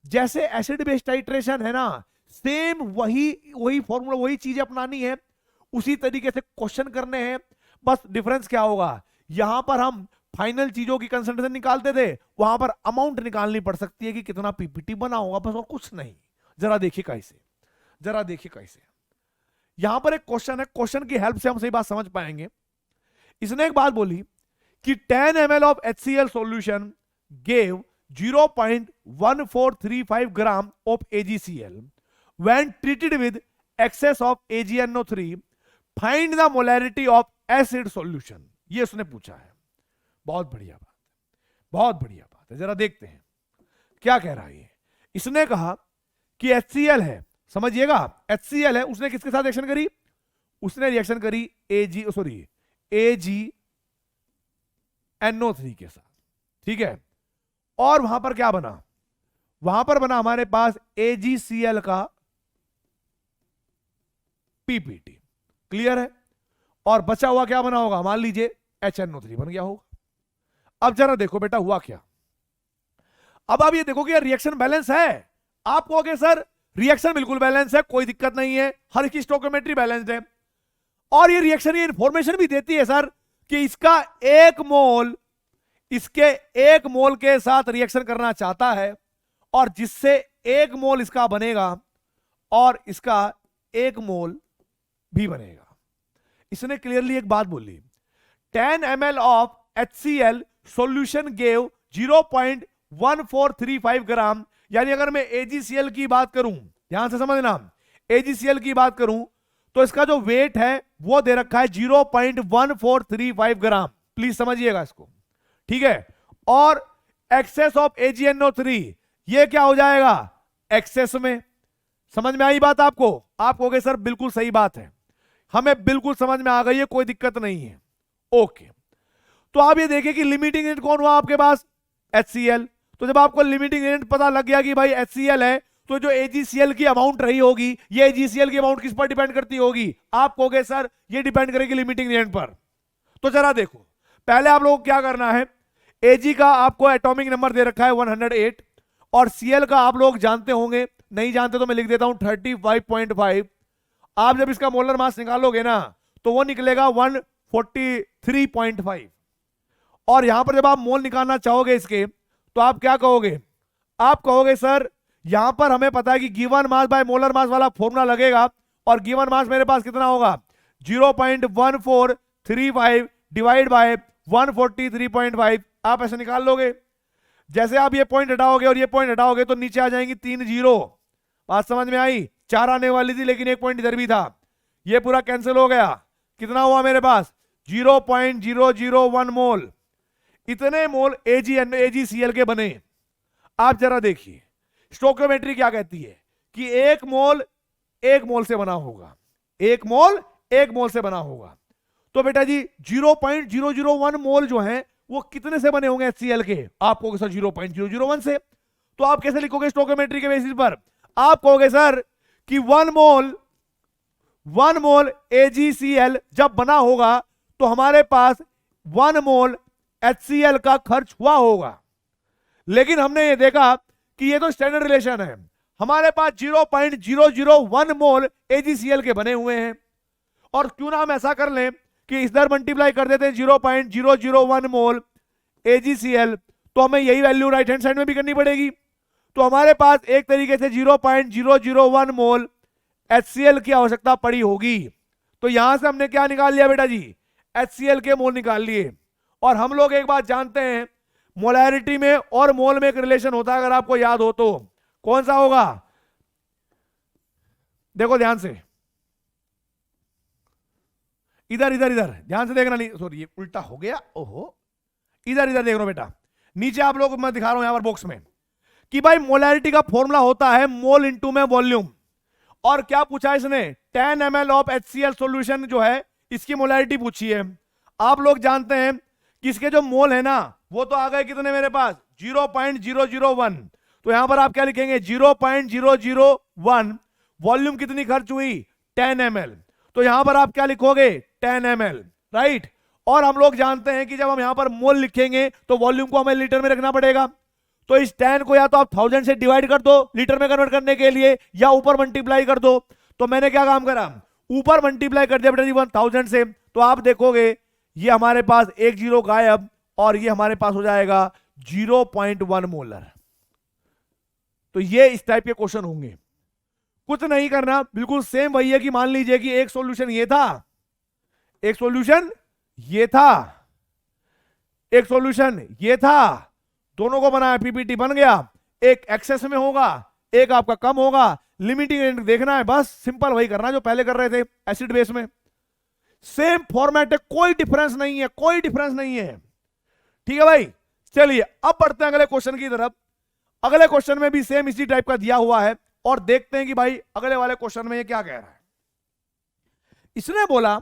जैसे एसिड बेस टाइट्रेशन है ना, सेम वही फॉर्मूला, वही चीज अपनानी है, उसी तरीके से क्वेश्चन करने हैं। बस डिफरेंस क्या होगा, यहां पर हम फाइनल चीजों की कंसंट्रेशन निकालते थे, वहां पर अमाउंट निकालनी पड़ सकती है कि कितना पीपीटी बना होगा, बस और कुछ नहीं। जरा देखिए कैसे, यहां पर एक क्वेश्चन है, क्वेश्चन की हेल्प से हम सही बात समझ पाएंगे। इसने एक बात बोली कि 10 ml of HCl solution gave 0.1435 gram of AgCl when treated with excess of AgNO3 find the molarity of acid solution। ये उसने पूछा है। बहुत बढ़िया बात है। जरा देखते हैं क्या कह रहा है ये। इसने कहा कि HCl है, समझिएगा HCl है, उसने किसके साथ रिएक्शन करी? उसने रिएक्शन करी AgNO3 के साथ, ठीक है। और वहां पर क्या बना? वहां पर बना हमारे पास AgCl का पीपीटी, क्लियर है। और बचा हुआ क्या बना होगा? मान लीजिए HNO3 बन गया होगा। अब जरा देखो बेटा हुआ क्या। अब आप ये देखो कि रिएक्शन बैलेंस है। आप कहोगे सर रिएक्शन बिल्कुल बैलेंस है, कोई दिक्कत नहीं है, हर की स्टोइकियोमेट्री बैलेंस्ड है। और ये रिएक्शन ये इंफॉर्मेशन भी देती है सर कि इसका इसके एक मोल के साथ रिएक्शन करना चाहता है, और जिससे एक मोल इसका बनेगा और इसका एक मोल भी बनेगा। इसने क्लियरली एक बात बोली, 10 ml of HCl solution gave 0.1435 ग्राम। यानी अगर मैं AgCl की बात करूं, ध्यान से समझना, AgCl की बात करूं तो इसका जो वेट है वो दे रखा है 0.1435 ग्राम। प्लीज समझिएगा इसको, ठीक है। और एक्सेस ऑफ AgNO3 ये क्या हो जाएगा? एक्सेस में। समझ में आई बात आपको? आप कहोगे सर बिल्कुल सही बात है, हमें बिल्कुल समझ में आ गई है, कोई दिक्कत नहीं है। ओके, तो आप ये देखिए कि लिमिटिंग एजेंट कौन हुआ आपके पास? HCl। तो जब आपको लिमिटिंग एजेंट पता लग गया कि भाई HCl है, तो जो AgCl की अमाउंट रही होगी, ये AgCl की अमाउंट किस पर डिपेंड करती होगी? आप कहोगे सर ये डिपेंड करेगी लिमिटिंग एजेंट पर। तो जरा देखो, पहले आप लोगों को क्या करना है, Ag का आपको एटॉमिक नंबर दे रखा है 108, और Cl का आप लोग जानते होंगे, नहीं जानते तो मैं लिख देता हूं 35.5। आप जब इसका मोलर मास निकालोगे ना तो वो निकलेगा 143.5। और यहां पर जब आप मोल निकालना चाहोगे इसके, तो आप क्या कहोगे? आप कहोगे सर यहां पर हमें पता है कि given mass by molar mass वाला फॉर्मूला लगेगा, और गिवन मास मेरे पास कितना होगा? 0.1435 डिवाइड बाय 143.5। आप ऐसे निकाल लोगे। जैसे आप ये पॉइंट हटाओगे और ये पॉइंट हटाओगे तो नीचे आ जाएंगी 3 जीरो। बात समझ में आई? 4 आने वाली थी लेकिन एक पॉइंट इधर भी था, ये पूरा कैंसिल हो गया। कितना हुआ मेरे पास? 0.001 मोल। इतने मोल AgCl के बने। आप जरा देखिए स्टोइकियोमेट्री क्या कहती है कि एक मोल से बना होगा, एक मोल से बना होगा। तो बेटा जी 0.001 मोल जो है वो कितने से बने होंगे HCl के? आप कहोगे सर 0.001 से। तो आप कैसे लिखोगे स्टोइकियोमेट्री के बेसिस पर? आप कहोगे सर कि 1 मोल AgCl जब बना होगा तो हमारे पास 1 मोल HCl का खर्च हुआ होगा। लेकिन हमने ये देखा कि ये तो स्टैंडर्ड रिलेशन है, हमारे पास 0.001 मोल AgCl के बने हुए हैं। और क्यों ना हम ऐसा कर लें कि इधर मल्टीप्लाई कर देते हैं 0.001 मोल AgCl, तो हमें यही वैल्यू राइट हैंड साइड में भी करनी पड़ेगी। तो हमारे पास एक तरीके से 0.001 मोल HCl की आवश्यकता पड़ी होगी। तो यहां से हमने क्या निकाल लिया बेटा जी? HCl के मोल निकाल लिए। और हम लोग एक बात जानते हैं, मोलैरिटी में और मोल में एक रिलेशन होता है, अगर आपको याद हो तो कौन सा होगा? देखो ध्यान से, इधर इधर इधर ध्यान से देखना, नहीं सॉरी ये उल्टा हो गया, ओहो, इधर इधर देख लो बेटा, नीचे आप लोग मैं दिखा रहा हूं यहां पर बॉक्स में कि भाई मोलैरिटी का फॉर्मूला होता है मोल इंटू में वॉल्यूम। और क्या पूछा इसने? 10 ml ऑफ HCl सॉल्यूशन जो है इसकी मोलैरिटी पूछी है। आप लोग जानते हैं कि इसके जो मोल है ना वो तो आ गए कितने मेरे पास? 0.001। तो यहां पर आप क्या लिखेंगे? 0.001। वॉल्यूम कितनी खर्च हुई? 10 ml। तो यहां पर आप क्या लिखोगे? 10 ml, राइट। और हम लोग जानते हैं कि जब हम यहां पर मोल लिखेंगे तो वॉल्यूम को हमें लीटर में रखना पड़ेगा। तो इस 10 को या तो आप 1000 से डिवाइड कर दो लीटर में कन्वर्ट करने के लिए, या ऊपर मल्टीप्लाई कर दो। तो मैंने क्या काम करा? ऊपर मल्टीप्लाई कर दिया बेटा जी 1000 से। तो आप देखोगे ये हमारे पास एक जीरो गायब और ये हमारे पास हो जाएगा 0.1 मोलर। तो ये इस टाइप के क्वेश्चन होंगे। कुछ नहीं करना, बिल्कुल सेम वही है कि मान लीजिए कि एक सॉल्यूशन ये था, एक सॉल्यूशन ये था, एक सॉल्यूशन ये था, दोनों को बनाया, पीपीटी बन गया। एक एक्सेस में होगा, एक आपका कम होगा, लिमिटिंग एंड देखना है, बस सिंपल वही करना है जो पहले कर रहे थे एसिड बेस में। सेम फॉर्मेट है, कोई डिफरेंस नहीं है, कोई डिफरेंस नहीं है। ठीक है भाई, चलिए अब बढ़ते हैं अगले क्वेश्चन की तरफ। अगले क्वेश्चन में भी सेम इसी टाइप का दिया हुआ है और देखते हैं कि भाई अगले वाले क्वेश्चन में ये क्या कह रहा है। इसने बोला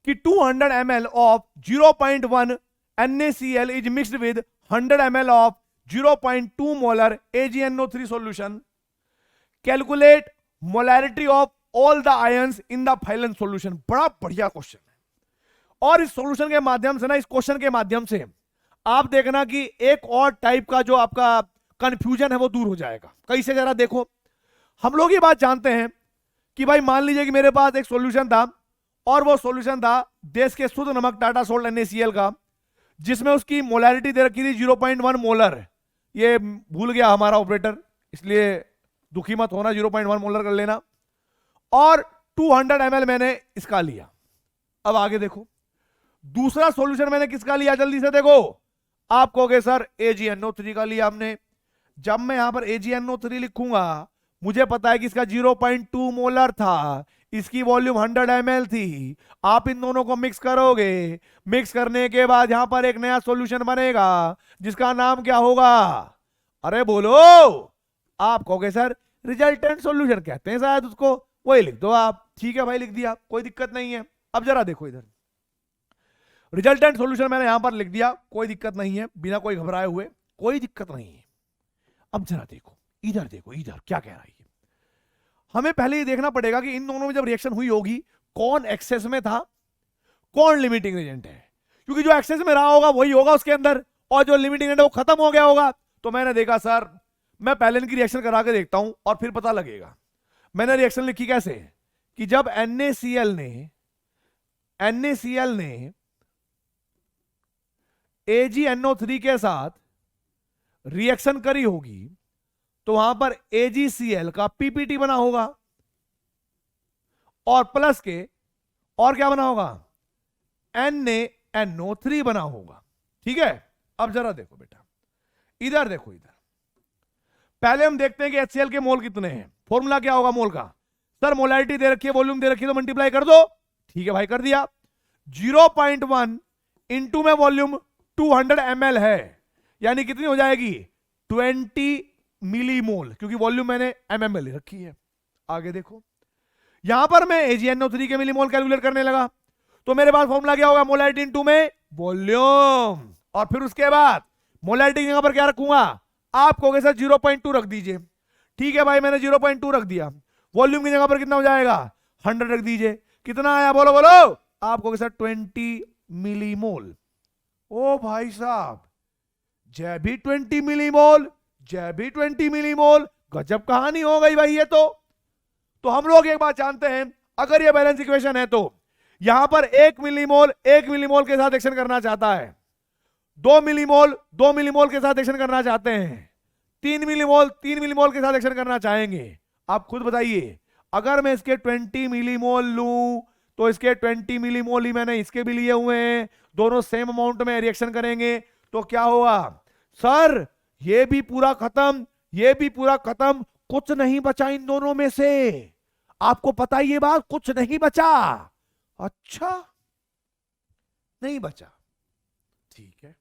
कि 200 ml of 0.1 NaCl is mixed with 100 ml of 0.2 molar AgNO3 solution. Calculate molarity of all the ions in the final solution. बड़ा बढ़िया क्वेश्चन है और इस सॉल्यूशन के माध्यम से ना, इस क्वेश्चन के माध्यम से आप देखना कि एक और टाइप का जो आपका कंफ्यूजन है वो दूर हो जाएगा। कैसे? जरा देखो, हम लोग ये बात जानते हैं कि भाई मान लीजिए कि मेरे पास एक सॉल्यूशन था और वो सॉल्यूशन था देश के शुद्ध नमक टाटा सोल्ट NaCl का, जिसमें उसकी मोलैरिटी दे रखी थी 0.1 मोलर। ये भूल गया हमारा ऑपरेटर, इसलिए दुखी मत होना, 0.1 मोलर कर लेना। और 200 ml मैंने इसका लिया। अब आगे देखो, दूसरा सॉल्यूशन मैंने किसका लिया? जल्दी से देखो, आप कहोगे सर AgNO3 का लिया हमने। जब मैं यहां पर AgNO3 लिखूंगा, मुझे पता है कि इसका 0.2 मोलर था, इसकी वॉल्यूम 100 ml थी। आप इन दोनों को मिक्स करोगे, मिक्स करने के बाद यहां पर एक नया सॉल्यूशन बनेगा जिसका नाम क्या होगा? अरे बोलो। आप कहोगे सर रिजल्टेंट सॉल्यूशन कहते हैं शायद उसको, वही लिख दो आप। ठीक है भाई, लिख दिया, कोई दिक्कत नहीं है। अब जरा देखो इधर, रिजल्टेंट सॉल्यूशन मैंने यहां पर लिख दिया, कोई दिक्कत नहीं है, बिना कोई घबराए हुए, कोई दिक्कत नहीं है। अब जरा देखो इधर, देखो इधर क्या कह रहा है। हमें पहले ये देखना पड़ेगा कि इन दोनों में जब रिएक्शन हुई होगी कौन एक्सेस में था, कौन लिमिटिंग एजेंट है। क्योंकि जो एक्सेस में रहा होगा वही होगा उसके अंदर, और जो लिमिटिंग एजेंट है वो खत्म हो गया होगा। तो मैंने देखा सर मैं पहले इनकी रिएक्शन करा के देखता हूं और फिर पता लगेगा। मैंने रिएक्शन लिखी कैसे कि जब NaCl ने AgNO3 के साथ रिएक्शन करी होगी तो वहां पर AgCl का PPT बना होगा और प्लस के और क्या बना होगा? NaNO3 बना होगा। ठीक है, अब जरा देखो बेटा, इधर देखो, इधर पहले हम देखते हैं कि HCl के मोल कितने हैं। फॉर्मूला क्या होगा मोल का? सर मोलैरिटी दे रखी है, वॉल्यूम दे रखी है, तो मल्टीप्लाई कर दो। ठीक है भाई, कर दिया। 0.1 इंटू में वॉल्यूम 200 ml है, यानी कितनी हो जाएगी? 20 मिलीमोल, क्योंकि वॉल्यूम मैंने mm में ले रखी है। आगे देखो, यहां पर मैं AgNO3 के मिलीमोल कैलकुलेट करने लगा, तो मेरे पास फॉर्मूला क्या होगा? मोलैरिटी इंटू में वॉल्यूम। और फिर उसके बाद मोलैरिटी यहां पर क्या रखूंगा? आप कहोगे सर 0.2 रख दीजिए। ठीक है भाई, मैंने 0.2 रख दिया। वॉल्यूम की जगह पर कितना हो जाएगा? 100 रख दीजिए। कितना आया बोलो बोलो? आप कहोगे सर 20 मिलीमोल। ओ भाई साहब, जय भी 20 मिलीमोल, जय भी 20 मिलीमोल, गजब कहानी हो गई भाई ये तो हम लोग एक बात जानते हैं, अगर ये बैलेंस इक्वेशन है तो यहां पर 1 मिलीमोल के साथ एक्शन करना चाहता है, 2 मिलीमोल के साथ एक्शन करना चाहते हैं, 3 मिलीमोल के साथ एक्शन करना चाहेंगे। आप खुद बताइए, अगर मैं इसके 20 मिलीमोल लूं तो इसके 20 मिलीमोल ही मैंने इसके भी लिए हुए हैं, दोनों सेम अमाउंट में रिएक्शन करेंगे तो क्या होगा? सर ये भी पूरा खत्म, ये भी पूरा खत्म, कुछ नहीं बचा इन दोनों में से। आपको पता है ये बात, कुछ नहीं बचा। अच्छा, नहीं बचा, ठीक है।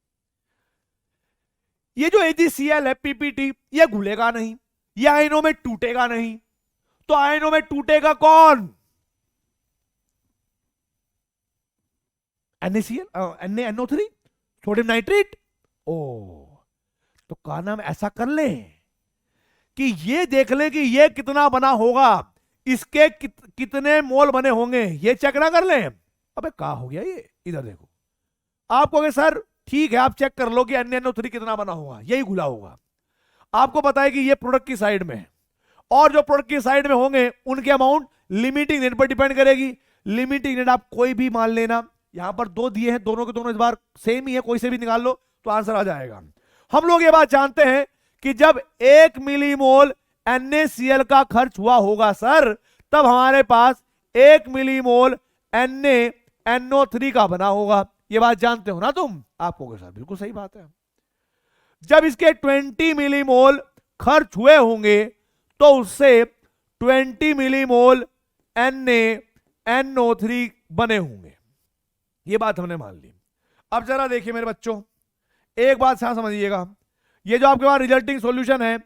ये जो AgCl है PPT, ये घुलेगा नहीं, ये आयनों में टूटेगा नहीं, तो आयनों में टूटेगा कौन? NaCl, NaNO3, sodium nitrate. ओ, तो का नाम ऐसा कर ले कि ये देख ले कि ये कितना बना होगा, इसके कितने मोल बने होंगे, ये चेक ना कर ले। अबे का हो गया ये, इधर देखो। आप कहोगे सर ठीक है, आप चेक कर लो कि NaNO3 कितना बना होगा, यही घुला होगा। आपको पता है कि ये प्रोडक्ट की साइड में है, और जो प्रोडक्ट की साइड में होंगे उनके अमाउंट लिमिटिंग रेट पर डिपेंड करेगी। लिमिटिंग रेट आप कोई भी मान लेना, यहां पर 2 दिए हैं, दोनों के दोनों इस बार सेम ही है, कोई से भी निकाल लो तो आंसर आ जाएगा। हम लोग ये बात जानते हैं कि जब 1 मिलीमोल NaCl का खर्च हुआ होगा सर, तब हमारे पास 1 मिलीमोल NaNO3 का बना होगा। ये बात जानते हो ना तुम? आप कहोगे सर बिल्कुल सही बात है। जब इसके 20 मिलीमोल खर्च हुए होंगे तो उससे 20 मिलीमोल NaNO3 बने होंगे। ये बात हमने मान ली। अब जरा देखिए मेरे बच्चों, एक बात समझिएगा, ये जो आपके पास रिजल्टिंग सॉल्यूशन है,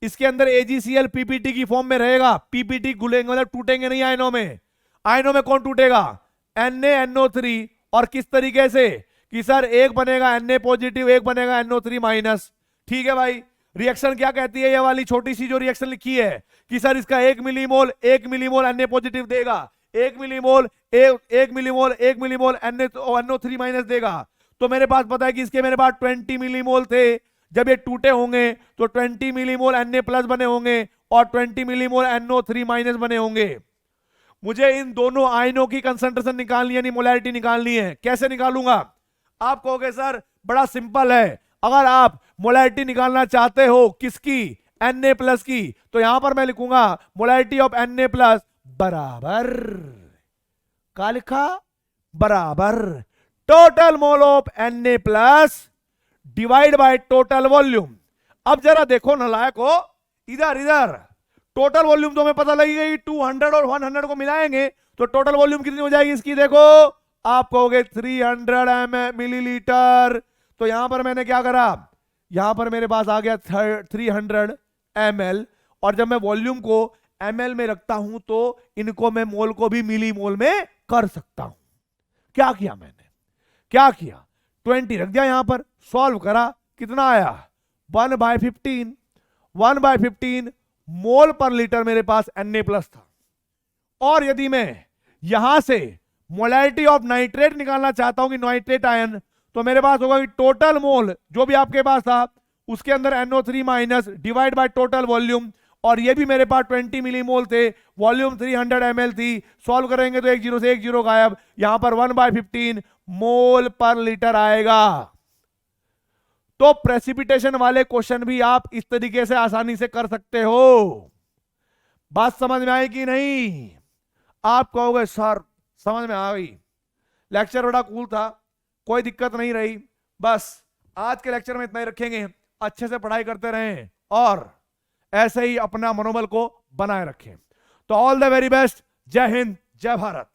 इसके अंदर AgCl PPT की फॉर्म में रहेगा। PPT घुलेंगे मतलब टूटेंगे नहीं आयनों में। आयनों में कौन टूटेगा? NaNO3। और किस तरीके से कि सर एक बनेगा Na पॉजिटिव, एक बनेगा NO3 माइनस। ठीक है भाई, रिएक्शन क्या कहती है? ये वाली छोटी सी जो रिएक्शन लिखी है कि सर इसका 1 मिलीमोल Na पॉजिटिव देगा, 1 मिलीमोल NO3 माइनस देगा। तो मेरे पास पता है कि इसके मेरे पास 20 मिलीमोल थे। जब ये टूटे होंगे तो 20 मिलीमोल Na प्लस बने होंगे और 20 मिलीमोल NO3 माइनस बने होंगे। मुझे इन दोनों आयनों की कंसंट्रेशन निकालनी है, यानी मोलैरिटी निकालनी है। कैसे निकालूंगा? आप कहोगे सर बड़ा सिंपल है। अगर आप मोलैरिटी निकालना चाहते हो किसकी? Na प्लस की, तो यहां पर मैं लिखूंगा मोलैरिटी ऑफ Na प्लस बराबर, क्या लिखा? बराबर total mole of Na plus divide by total volume. अब जरा देखो नालायक हो, इधर इधर टोटल वॉल्यूम तो हमें पता लगेगा 200 और 100 को मिलाएंगे तो टोटल वॉल्यूम कितनी हो जाएगी इसकी? देखो, आप कहोगे 300 मिलीलीटर। तो यहां पर मैंने क्या करा, यहां पर मेरे पास आ गया 300 ml, और जब मैं वॉल्यूम को ml में रखता हूं तो इनको मैं मोल को भी मिली मोल में कर सकता हूं। क्या किया मैंने? क्या किया? 20 रख दिया यहां पर, सॉल्व करा, कितना आया? 1/15। 1/15 मोल पर लीटर मेरे पास Na प्लस था। और यदि मैं यहां से मोलैरिटी ऑफ नाइट्रेट निकालना चाहता हूं कि नाइट्रेट आयन, तो मेरे पास होगा कि टोटल मोल जो भी आपके पास था उसके अंदर NO3 minus divide by total volume, और ये भी मेरे पास 20 मिलीमोल थे, वॉल्यूम 300 ml थी। सॉल्व करेंगे तो 1 0 से 1 0 गायब, यहां पर 1/15 मोल पर लीटर आएगा। तो प्रेसिपिटेशन वाले क्वेश्चन भी आप इस तरीके से आसानी से कर सकते हो। बात समझ में आई कि नहीं? आप कहोगे सर समझ में आ गई, लेक्चर बड़ा कूल था, कोई दिक्कत नहीं रही। बस आज के लेक्चर में इतना ही रखेंगे। अच्छे से पढ़ाई करते रहें और ऐसे ही अपना मनोबल को बनाए रखें। तो ऑल द वेरी बेस्ट। जय हिंद, जय भारत।